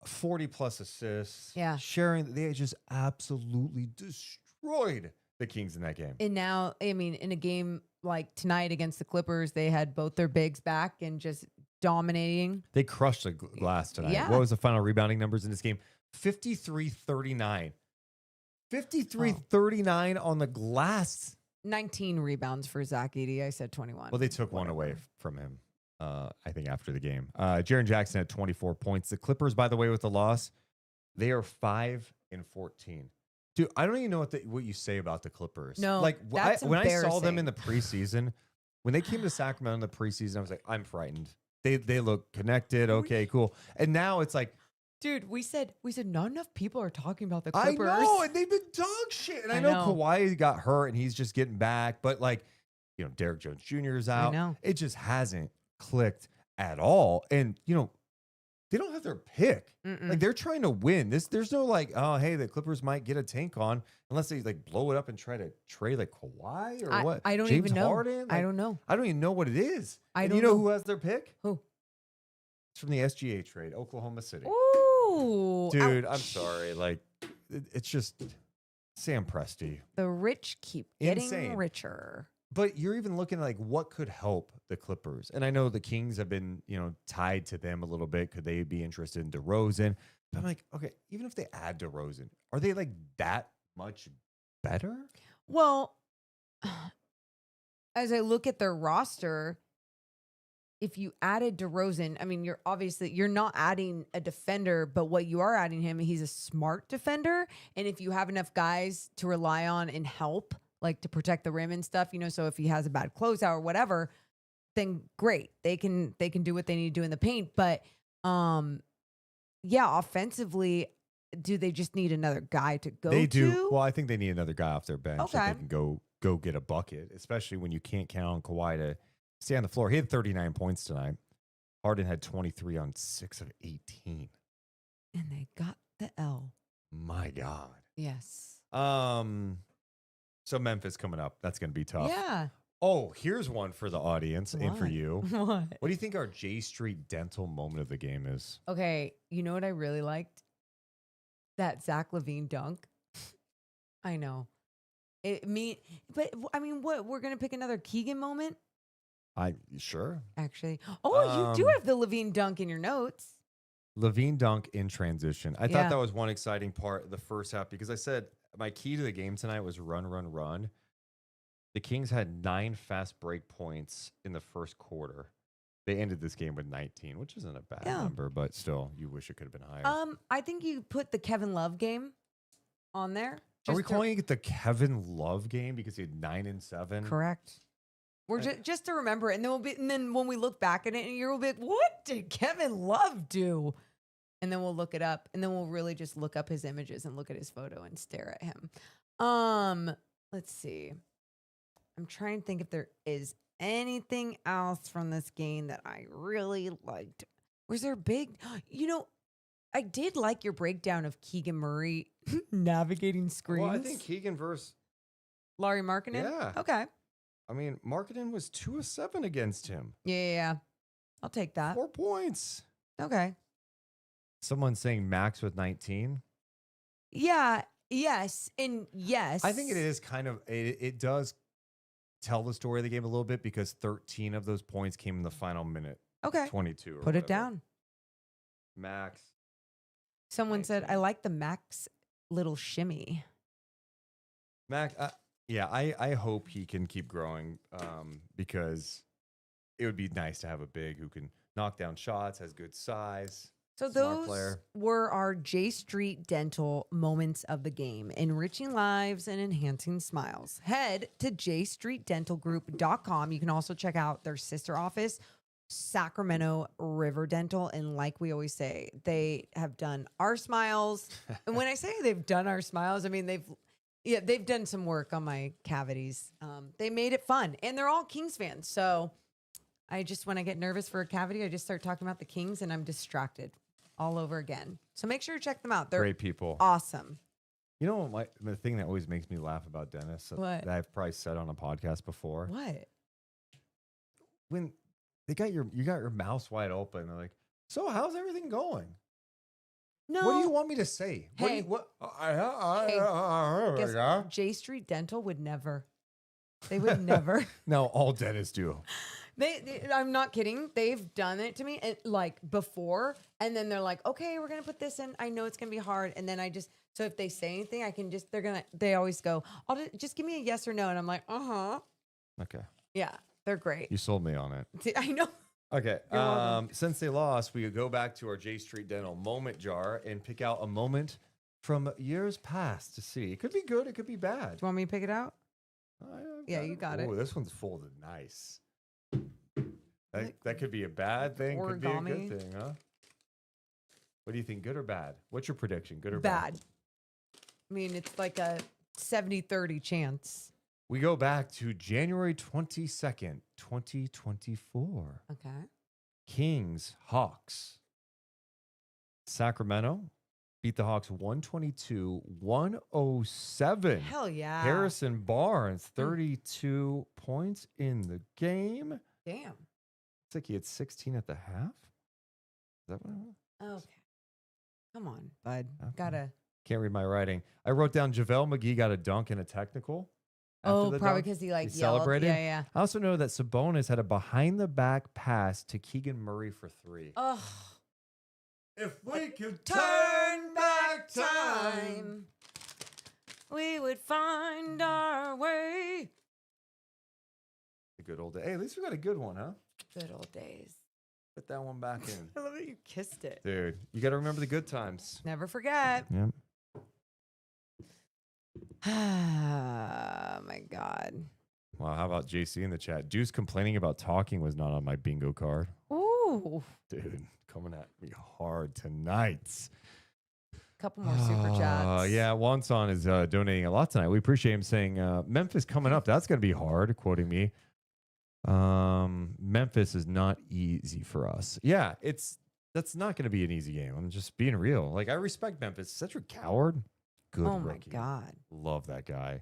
40 plus assists. Yeah. They just absolutely destroyed the Kings in that game. And now, I mean, in a game like tonight against the Clippers, they had both their bigs back and just dominating. They crushed the glass tonight. Yeah. What was the final rebounding numbers in this game? 53-39. 53-39 on the glass. 19 rebounds for Zach Edey. I said 21. Well, they took one away from him, I think, after the game. Jaren Jackson had 24 points. The Clippers, by the way, with the loss, they are 5-14. Dude, I don't even know what you say about the Clippers. No, like that's when I saw them embarrassing. in the preseason, when they came to Sacramento in the preseason, I was like, I'm frightened. They look connected. Okay, cool. And now it's like, dude, we said not enough people are talking about the Clippers. I know, and they've been dog shit. And I know Kawhi got hurt and he's just getting back, but Derek Jones Jr. is out. know. It just hasn't clicked at all. And they don't have their pick. Mm-mm. Like they're trying to win. There's no like, oh hey, the Clippers might get a tank on unless they like blow it up and try to trade like Kawhi or what? I don't James even know. Harden? I Like, don't know. I don't even know what it is. I And don't you know know. who has their pick? Who? It's from the SGA trade, Oklahoma City. Ooh, Dude, I'm ouch. sorry. Like it's just Sam Presti. The rich keep getting Insane. richer. But you're even looking at like what could help the Clippers. And I know the Kings have been, tied to them a little bit. Could they be interested in DeRozan? But I'm like, okay, even if they add DeRozan, are they like that much better? Well, as I look at their roster, if you added DeRozan, I mean, you're not adding a defender, but what you are adding him, he's a smart defender. And if you have enough guys to rely on and help, like to protect the rim and stuff, so if he has a bad closeout or whatever, then great. They can do what they need to do in the paint. But yeah, offensively, do they just need another guy to go They do. to? Well, I think they need another guy off their bench Okay. that they can go get a bucket, especially when you can't count on Kawhi to stay on the floor. He had 39 points tonight. Harden had 23 on 6 of 18. And they got the L. My God. Yes. So Memphis coming up. That's going to be tough. Yeah. Oh, here's one for the audience and for What? you. What? What do you think our J Street Dental moment of the game is? Okay, you know what I really liked? That Zach LaVine dunk. I know. I mean, what? We're gonna pick another Keegan moment, Sure. actually. Oh, you do Um, have the LaVine dunk in your notes. Levine dunk in transition. I Yeah. thought that was one exciting part of the first half because I said my key to the game tonight was run, run, run. The Kings had 9 fast break points in the first quarter. They ended this game with 19, which isn't a bad Yeah. number, but still, you wish it could have been higher. I think you put the Kevin Love game on there. Are we just to- calling it the Kevin Love game because he had 9 and 7? Correct. We're just to remember it, and then when we look back at it, and you'll be like, "What did Kevin Love do?" And then we'll look it up, and then we'll really just look up his images and look at his photo and stare at him. Let's see. I'm trying to think if there is anything else from this game that I really liked. Was there a big? I did like your breakdown of Keegan Murray navigating screens. Well, I think Keegan versus, Laurie Markkinen. Yeah. Okay. I mean, Marketing was 2 of 7 against him. Yeah. I'll take that. 4 points. Okay. Someone saying Max with 19. Yeah. Yes. And yes. I think it is kind of, it does tell the story of the game a little bit because 13 of those points came in the final minute. Okay. 22. Or Put it whatever. down. Max. Someone said, 19. I like the Max little shimmy. Max, yeah, I hope he can keep growing because it would be nice to have a big who can knock down shots, has good size. So Smart those player. were our J Street Dental moments of the game, enriching lives and enhancing smiles. Head to jstreetdentalgroup.com. You can also check out their sister office, Sacramento River Dental. And like we always say, they have done our smiles. And when I say they've done our smiles, I mean they've done some work on my cavities. They made it fun, and they're all Kings fans. So when I get nervous for a cavity, I just start talking about the Kings, and I'm distracted all over again. So make sure you check them out. They're Great people. awesome. You know, the thing that always makes me laugh about Dennis What? that I've probably said on a podcast before. What? When you got your mouth wide open, they're like, "So how's everything going? No. What do you want me to say? Hey. What? Guess J Street Dental would never. They would never. No, all dentists do. I'm not kidding. They've done it to me like before, and then they're like, "Okay, we're gonna put this in. I know it's gonna be hard." And then so if they say anything, they always go, just give me a yes or no," and I'm like, Okay, yeah, they're great. you sold me on it. I know. Okay. You're welcome. Since they lost, we could go back to our J Street Dental moment jar and pick out a moment from years past to see. It could be good. It could be bad. Do you want me to pick it out? Yeah, you got it. Oh, this one's folded nice. That could be a bad thing. Could be a Origami. good thing, huh? What do you think? Good or bad? What's your prediction? Good or bad? Bad. I mean, it's like a 70-30 chance. We go back to January 22nd, 2024. Okay. Kings, Hawks. Sacramento beat the Hawks 122-107. Hell yeah. Harrison Barnes, 32 points in the game. Damn. Looks like he had 16 at the half. Is that what it was? Okay. Come on, bud. Okay. Gotta. Can't read my writing. I wrote down JaVale McGee got a dunk and a technical. Oh, the probably dunk. because he like He yelled. celebrated. Yeah. I also know that Sabonis had a behind-the-back pass to Keegan Murray for 3. Oh. If we could Turn back time, we would find our way. The good old day. Hey, at least we got a good one, huh? Good old days. Put that one back in. I love that you kissed it. Dude, you got to remember the good times. Never forget. Yep. Oh my God. Wow, how about JC in the chat? Deuce complaining about talking was not on my bingo card. Ooh. Dude, coming at me hard tonight. Couple more super chats. Yeah, Wanson is donating a lot tonight. We appreciate him saying Memphis coming up. That's going to be hard, quoting me. Memphis is not easy for us. Yeah, that's not going to be an easy game. I'm just being real. Like, I respect Memphis. Cedric Coward, good Oh rookie. my God. Love that guy.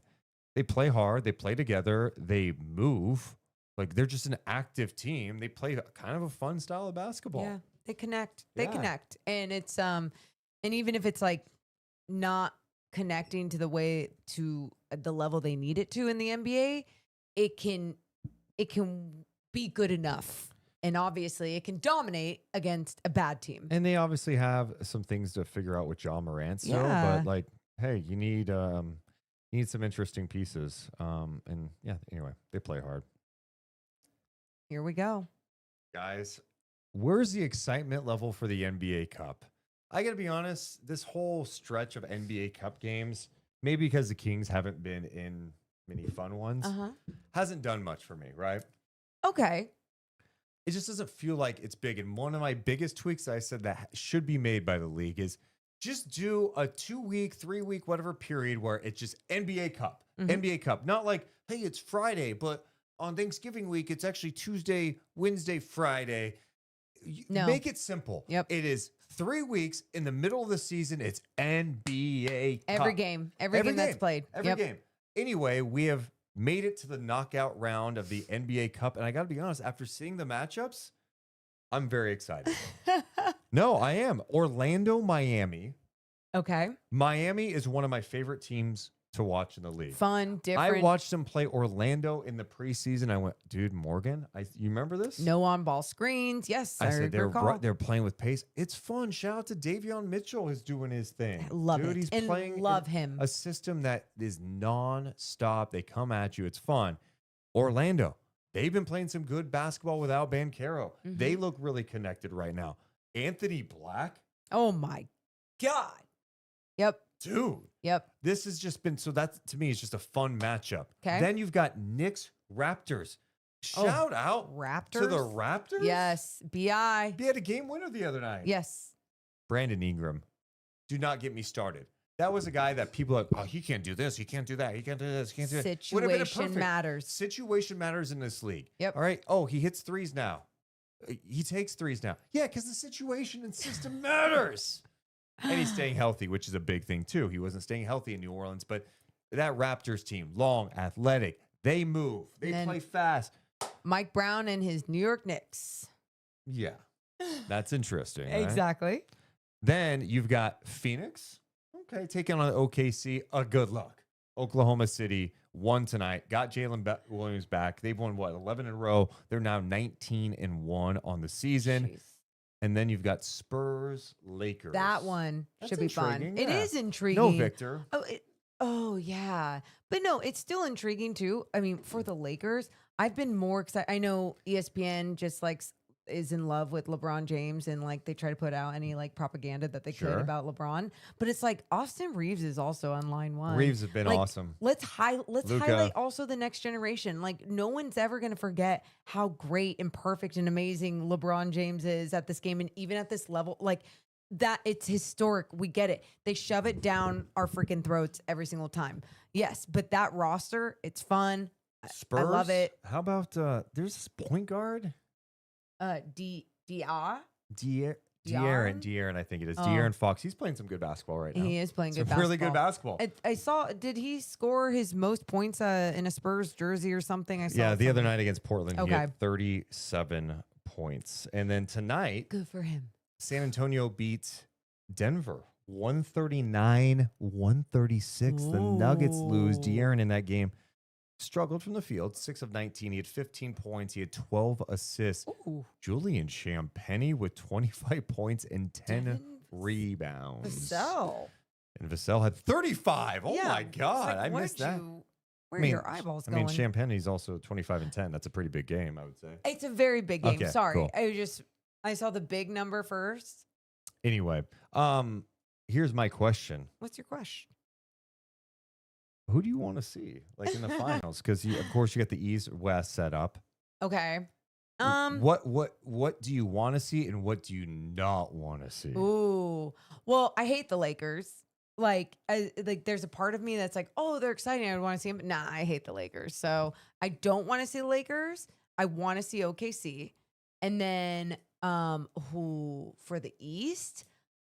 They play hard. They play together. They move. Like, they're just an active team. They play kind of a fun style of basketball. Yeah. They connect. They Yeah. connect. And it's and even if it's like not connecting to the way to the level they need it to in the NBA, it can be good enough. And obviously it can dominate against a bad team. And they obviously have some things to figure out with John Morant. So, Yeah. but like, hey, you need some interesting pieces. And yeah, anyway, they play hard. Here we go. Guys, where's the excitement level for the NBA Cup? I got to be honest, this whole stretch of NBA Cup games, maybe because the Kings haven't been in many fun ones, hasn't done much for me, right? Okay. It just doesn't feel like it's big. And one of my biggest tweaks I said that should be made by the league is just do a 2-week, 3-week, whatever period where it's just NBA Cup. NBA Cup. Not like, hey, it's Friday, but on Thanksgiving week, it's actually Tuesday, Wednesday, Friday. No. Make it simple. Yep. It is 3 weeks in the middle of the season. It's NBA Cup. Every game. Every game that's played. Every Yep. game. Anyway, we have made it to the knockout round of the NBA Cup. And I got to be honest, after seeing the matchups, I'm very excited. No, I am. Orlando, Miami. Okay. Miami is one of my favorite teams to watch in the league. Fun, different. I watched them play Orlando in the preseason. I went, dude, Morgan, you remember this? No on-ball screens. Yes, I said recall. they're playing with pace. It's fun. Shout out to Davion Mitchell who's doing his thing. Love dude, it. He's And playing love him. a system that is non-stop. They come at you. It's fun. Orlando, they've been playing some good basketball without Banchero. They look really connected right now. Anthony Black. Oh my God. Yep. Dude. Yep. This has just been, so that to me is just a fun matchup. Okay. Then you've got Knicks Raptors. Shout out Raptors. to the Raptors. Yes. BI. They had a game winner the other night. Yes. Brandon Ingram. Do not get me started. That was a guy that people are like, oh, he can't do this. He can't do that. He can't do this. He can't do that. Would have been a Situation perfect- matters. Situation matters in this league. Yep. All right. Oh, he hits threes now. He takes threes now. Yeah, because the situation and system matters. And he's staying healthy, which is a big thing, too. He wasn't staying healthy in New Orleans, but that Raptors team, long, athletic, they move. They play fast. Mike Brown and his New York Knicks. Yeah. That's interesting. Right? Exactly. Then you've got Phoenix. Okay, taking on OKC. Good luck. Oklahoma City won tonight. Got Jalen Williams back. They've won, 11 in a row. They're now 19-1 on the season. Jeez. And then you've got Spurs, Lakers. That one That's should be fun. intriguing, It yeah. is intriguing. No Victor. Oh, yeah. But no, it's still intriguing too. I mean, for the Lakers, I've been more excited. I know ESPN just like is in love with LeBron James and like they try to put out any like propaganda that they could about LeBron. But it's like Austin Reeves is also on line one. Reeves has been Like, awesome. Let's Luka. highlight also the next generation. Like no one's ever going to forget how great and perfect and amazing LeBron James is at this game. And even at this level, like that it's historic. We get it. They shove it down our freaking throats every single time. Yes. But that roster, it's fun. Spurs. I love it. How about there's this point guard? D.R. De'Aaron, I think it is. De'Aaron Fox. He's playing some good basketball right now. He is playing good Some really good basketball. basketball. I saw. Did he score his most points in a Spurs jersey or something? I saw. Yeah, the other night against Portland, he Okay. had 37 points. And then tonight, Good for him. San Antonio beat Denver 139-136. The Nuggets lose. Ooh. De'Aaron in that game struggled from the field, 6 of 19. He had 15 points. He had 12 assists. Ooh. Julian Champagny with 25 points and 10 Devin rebounds. Vassell. And Vassell had 35. Oh Yeah, my it's God. like, I missed that. Where are your eyeballs going? Champagny's also 25 and 10. That's a pretty big game, I would say. It's a very big game. Okay, Sorry. cool. I saw the big number first. Anyway, here's my question. What's your question? Who do you want to see like in the finals? Because of course you got the East West set up. Okay. What do you want to see and what do you not want to see? Ooh. Well, I hate the Lakers. Like there's a part of me that's like, oh, they're exciting. I want to see them. But nah, I hate the Lakers. So I don't want to see the Lakers. I want to see OKC. And then who for the East?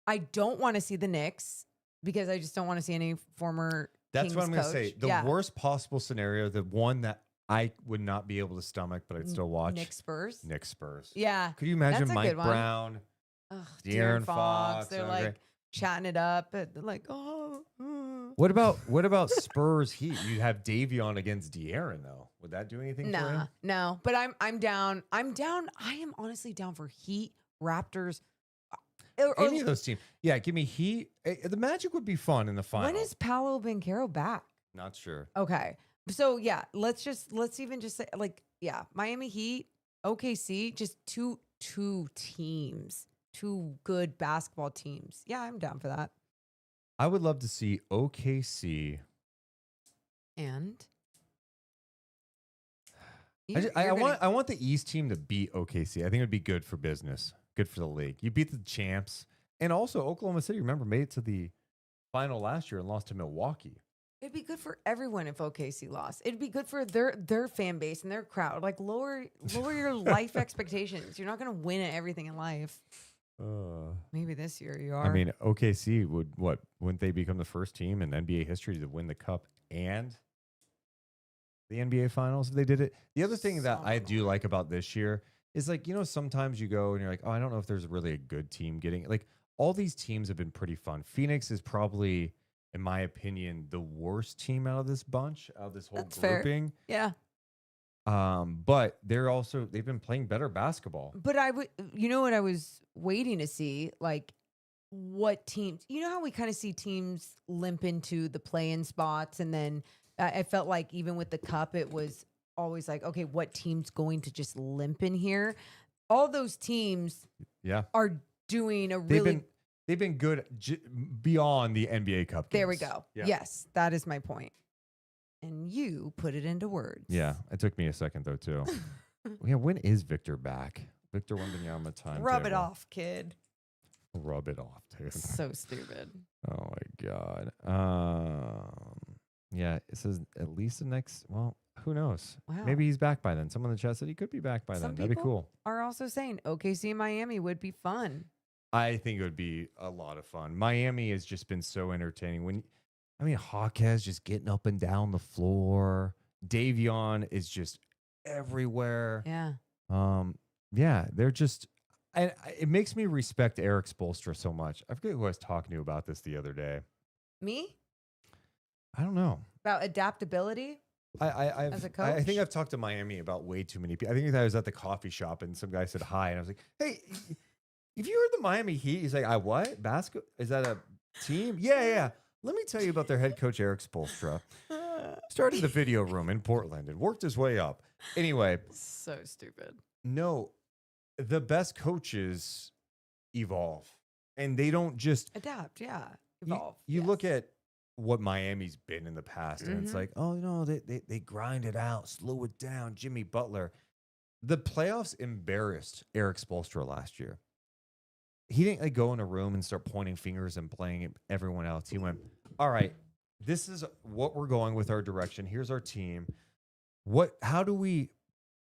I don't want to see the Knicks because I just don't want to see any former That's Kings what I'm going to coach. say. The worst possible scenario, the one that I would not be able to stomach, but I'd still watch. Knicks Spurs. Knicks Spurs. Yeah. Could you imagine That's a Mike good one. Brown? Ugh, De'Aaron Fox, They're okay. like chatting it up. They're like, oh. What about Spurs Heat? You'd have Davion against De'Aaron though. Would that do anything for him? No. But I'm down. I'm down. I am honestly down for Heat, Raptors. Any of those teams. Yeah, give me Heat. The Magic would be fun in the final. When is Paolo Banchero back? Not sure. Okay. So yeah, let's even just say like, yeah, Miami Heat, OKC, just two teams, two good basketball teams. Yeah, I'm down for that. I would love to see OKC. And I want the East team to beat OKC. I think it would be good for business, good for the league. You beat the champs, and also Oklahoma City. Remember, made it to the final last year and lost to Milwaukee. it'd be good for everyone if OKC lost. It'd be good for their fan base and their crowd. Like lower your life expectations. You're not going to win at everything in life. Maybe this year you are. I mean, OKC wouldn't they become the first team in NBA history to win the cup and the NBA finals if they did it? The other thing that I do like about this year is like, sometimes you go and you're like, oh, I don't know if there's really a good team getting it. Like all these teams have been pretty fun. Phoenix is probably, in my opinion, the worst team out of this bunch, out of this whole That's fair. grouping. Yeah. But they've been playing better basketball. But what I was waiting to see, like what teams, how we kind of see teams limp into the play-in spots. And then I felt like even with the cup, it was always like, okay, what team's going to just limp in here? All those teams are doing a really... They've been good beyond the NBA Cup games. There we go. Yeah. Yes, that is my point. And you put it into words. Yeah, it took me a second though too. Yeah, when is Victor back? Victor Wembanyama time. Rub it off, kid. Rub it off, dude. So stupid. Oh my God. Yeah, it says at least the next. Well, who knows? Wow. Maybe he's back by then. Someone in the chat said he could be back by then. That'd be cool. Are also saying OKC Miami would be fun. I think it would be a lot of fun. Miami has just been so entertaining. Hawkes just getting up and down the floor. Davion is just everywhere. Yeah. Yeah, they're just, and it makes me respect Eric Spoelstra so much. I forget who I was talking to about this the other day. Me? I don't know. About adaptability? As a coach? I think I've talked to Miami about way too many people. I think I was at the coffee shop and some guy said hi, and I was like, hey, if you heard the Miami Heat, he's like, what? Basketball? Is that a team? Yeah. Let me tell you about their head coach, Eric Spoelstra. Started the video room in Portland and worked his way up. Anyway. So stupid. No, the best coaches evolve. And they don't just adapt, yeah. Evolve. You look at what Miami's been in the past, and it's like, oh, no, they grind it out, slow it down. Jimmy Butler. The playoffs embarrassed Eric Spoelstra last year. He didn't go in a room and start pointing fingers and playing at everyone else. He went, all right, this is what we're going with our direction. Here's our team. How do we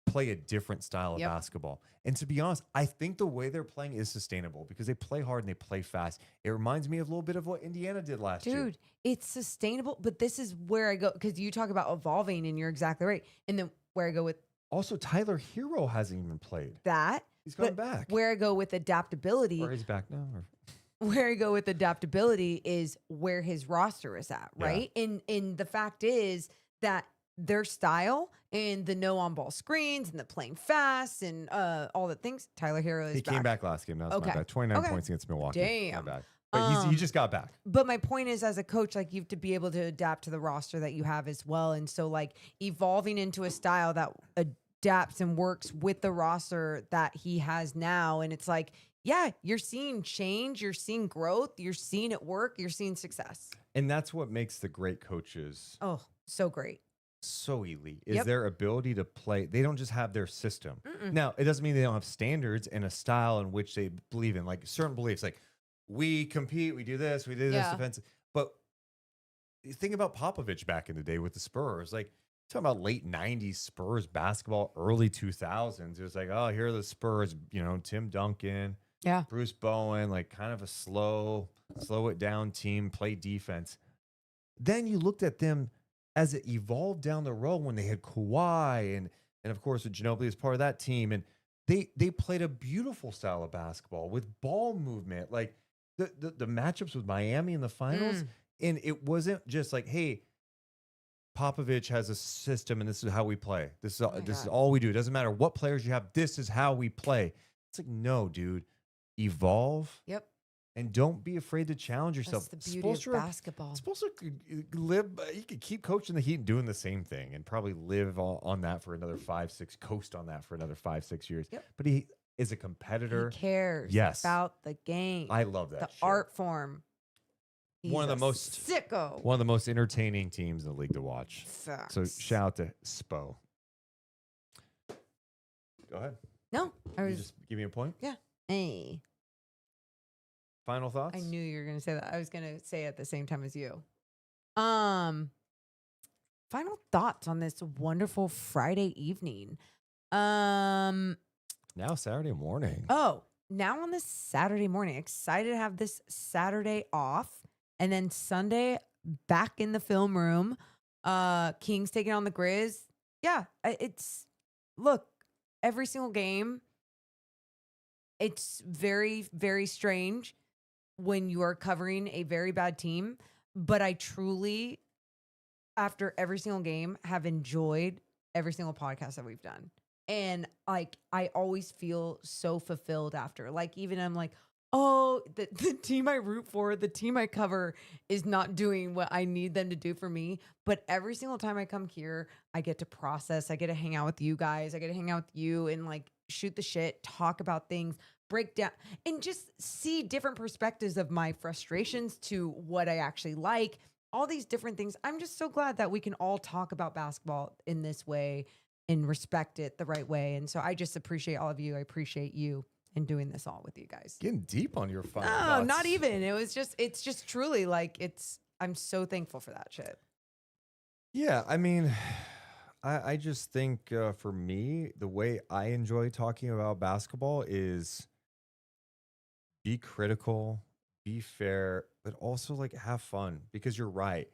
play a different style of Yep. basketball. And to be honest, I think the way they're playing is sustainable because they play hard and they play fast. It reminds me of a little bit of what Indiana did last year. Dude, it's sustainable, but this is where I go because you talk about evolving and you're exactly right. And then where I go with Also, Tyler Hero hasn't even played. that, He's gone but back. where I go with adaptability, Or he's back now. Or... where I go with adaptability is where his roster is at, Yeah. right? And the fact is that their style and the no on ball screens and the playing fast and all the things. Tyler Hero is He came back last game. That was my Okay. bad. 29 Okay. points against Milwaukee. Damn. My bad. But he just got back. But my point is, as a coach, like you have to be able to adapt to the roster that you have as well. And so, like evolving into a style that adapts and works with the roster that he has now. And it's like, yeah, you're seeing change, you're seeing growth, you're seeing it work, you're seeing success. And that's what makes the great coaches Oh, so great. so elite is Yep. their ability to play. They don't just have their system. Now, it doesn't mean they don't have standards and a style in which they believe in, like certain beliefs, like we compete, we do this Yeah. defense. But you think about Popovich back in the day with the Spurs, like talking about late 90s Spurs basketball, early 2000s. It was like, oh, here are the Spurs, Tim Duncan, Yeah. Bruce Bowen, like kind of a slow it down team, play defense. Then you looked at them as it evolved down the road when they had Kawhi and of course Ginobili is part of that team, and they played a beautiful style of basketball with ball movement, like the matchups with Miami in the finals, and it wasn't just like, hey, Popovich has a system and this is how we play. This is all we do. It doesn't matter what players you have. This is how we play. It's like, no, dude, evolve. Yep. And don't be afraid to challenge yourself. That's the beauty of basketball. It's supposed to live. You could keep coaching the Heat and doing the same thing, and probably live on that for another 5-6, coast on that for another 5-6 years. Yep. But he is a competitor. He cares Yes. about the game. I love that. the shit. art form. One of He's the a most- sicko. One of the most entertaining teams in the league to watch. Facts. So shout out to Spo. Go ahead. No, I You was just give me a point. hey. Final thoughts. I knew you were going to say that. I was going to say it at the same time as you. Final thoughts on this wonderful Friday evening. Now Saturday morning. Oh, now on this Saturday morning, excited to have this Saturday off, and then Sunday back in the film room. Kings taking on the Grizz. Yeah, look, every single game. It's very, very strange when you are covering a very bad team, but I truly, after every single game, have enjoyed every single podcast that we've done. And like, I always feel so fulfilled after. Like, even I'm like, oh, the team I root for, the team I cover is not doing what I need them to do for me. But every single time I come here, I get to process. I get to hang out with you guys. I get to hang out with you and like shoot the shit, talk about things, break down, and just see different perspectives of my frustrations to what I actually like. All these different things. I'm just so glad that we can all talk about basketball in this way and respect it the right way. And so I just appreciate all of you. I appreciate you and doing this all with you guys. Getting deep on your final No, thoughts. not even. It's just truly like I'm so thankful for that shit. Yeah, I mean, I just think for me, the way I enjoy talking about basketball is be critical, be fair, but also like have fun, because you're right.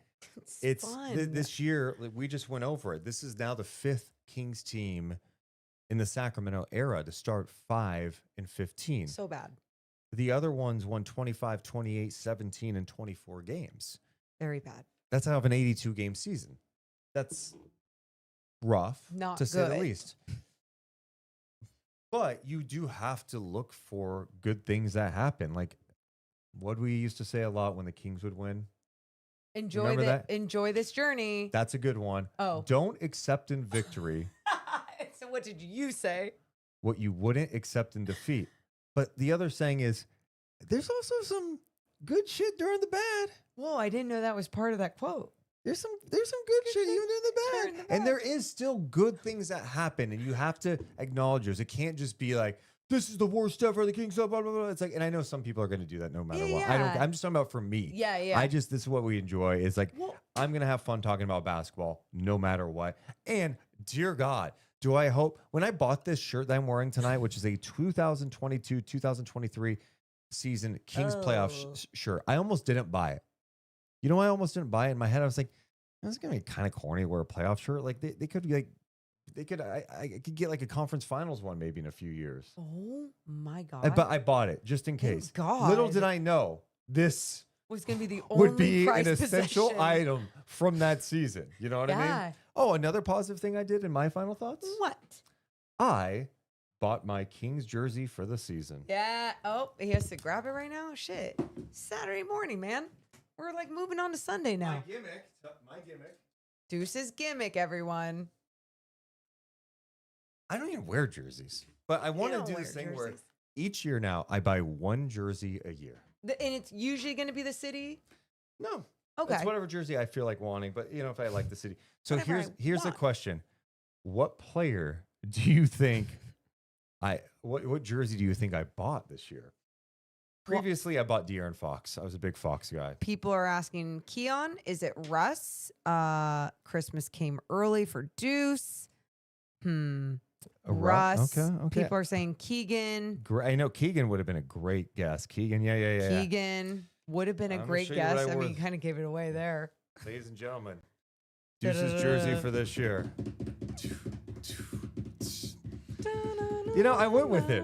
It's fun. this year, like, we just went over it. This is now the 5th Kings team in the Sacramento era to start 5-15. So bad. The other ones won 25, 28, 17, and 24 games. Very bad. That's out of an 82 game season. That's rough, Not to say the good. least. But you do have to look for good things that happen. Like what we used to say a lot when the Kings would win. Remember that? Enjoy this journey. That's a good one. Oh. Don't accept in victory So what did you say? what you wouldn't accept in defeat. But the other saying is, there's also some good shit during the bad. Whoa, I didn't know that was part of that quote. There's some good shit even in the bad. And there is still good things that happen, and you have to acknowledge those. It can't just be like, this is the worst ever, the Kings, blah, blah, blah. It's like, and I know some people are going to do that no matter what. Yeah. I'm just talking about for me. Yeah. This is what we enjoy. Is like, Well- I'm going to have fun talking about basketball no matter what. And dear God, Do I hope when I bought this shirt that I'm wearing tonight, which is a 2022-2023 season Kings playoff shirt, I almost didn't buy it. You know why I almost didn't buy it? In my head, I was like, it's gonna be kind of corny to wear a playoff shirt. Like they could be like, I could get like a conference finals one maybe in a few years. Oh my God. But I bought it just in case. God. Little did I know this was going to be the only would be an prized essential possession. item from that season. You know what I Yeah. mean? Oh, another positive thing I did in my final thoughts. What? I bought my Kings jersey for the season. Yeah. Oh, he has to grab it right now. Shit. Saturday morning, man. We're like moving on to Sunday now. My gimmick. Deuce's gimmick, everyone. I don't even wear jerseys, but I want to don't do wear this thing where jerseys. each year now I buy one jersey a year. And it's usually going to be the city. No. Okay. It's whatever jersey I feel like wanting, but if I like the city. So Whatever here's I the want. question. What player do you think what jersey do you think I bought this year? Previously, I bought De'Aaron Fox. I was a big Fox guy. People are asking Keon, is it Russ? Christmas came early for Deuce. Russ. Okay. People are saying Keegan. I know Keegan would have been a great guess. Keegan, yeah. Keegan would have been a I'm gonna great show you what guess. I I mean, wore. you kind of gave it away there. Ladies and gentlemen, Deuce's jersey for this year. I went with it.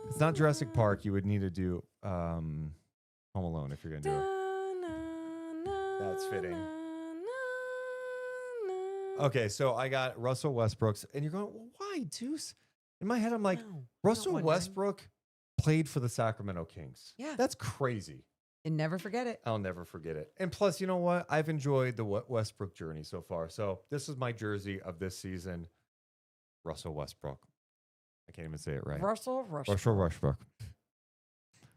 It's not Jurassic Park. You would need to do Home Alone if you're going to do it. That's fitting. Okay, so I got Russell Westbrook's, and you're going, well, why, Deuce? In my head, I'm like, No, Russell not wondering. Westbrook played for the Sacramento Kings. Yeah. That's crazy. And never forget it. I'll never forget it. And plus, you know what? I've enjoyed the Westbrook journey so far. So this is my jersey of this season. Russell Westbrook. I can't even say it right. Russell. Russell Westbrook.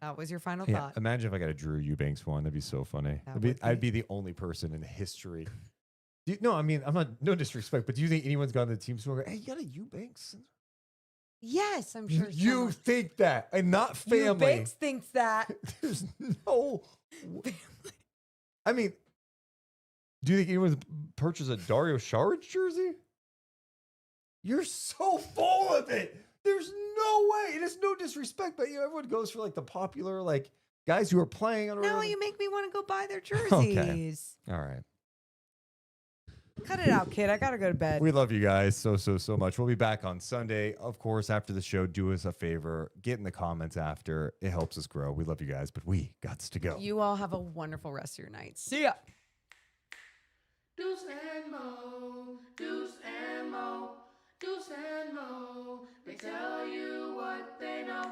That was your final Yeah, thought. imagine if I got a Drew Eubanks one. That'd be so funny. That would I'd be. be the only person in history. No, I mean, I'm not, no disrespect, but do you think anyone's gone to the team store and go, hey, you got a Eubanks? Yes, I'm sure. You someone- think that, and not family. Eubanks thinks that. There's no. I mean, do you think anyone's purchased a Dario Saric jersey? You're so full of it. There's no way. It is no disrespect, but everyone goes for like the popular guys who are playing on. Now you make me want to go buy their jerseys. All right. Cut it out, kid. I gotta go to bed. We love you guys so much. We'll be back on Sunday. Of course, after the show, do us a favor. Get in the comments after. It helps us grow. We love you guys, but we got to go. You all have a wonderful rest of your night. See ya. Deuce and Mo, Deuce and Mo, Deuce and Mo. They tell you what they know.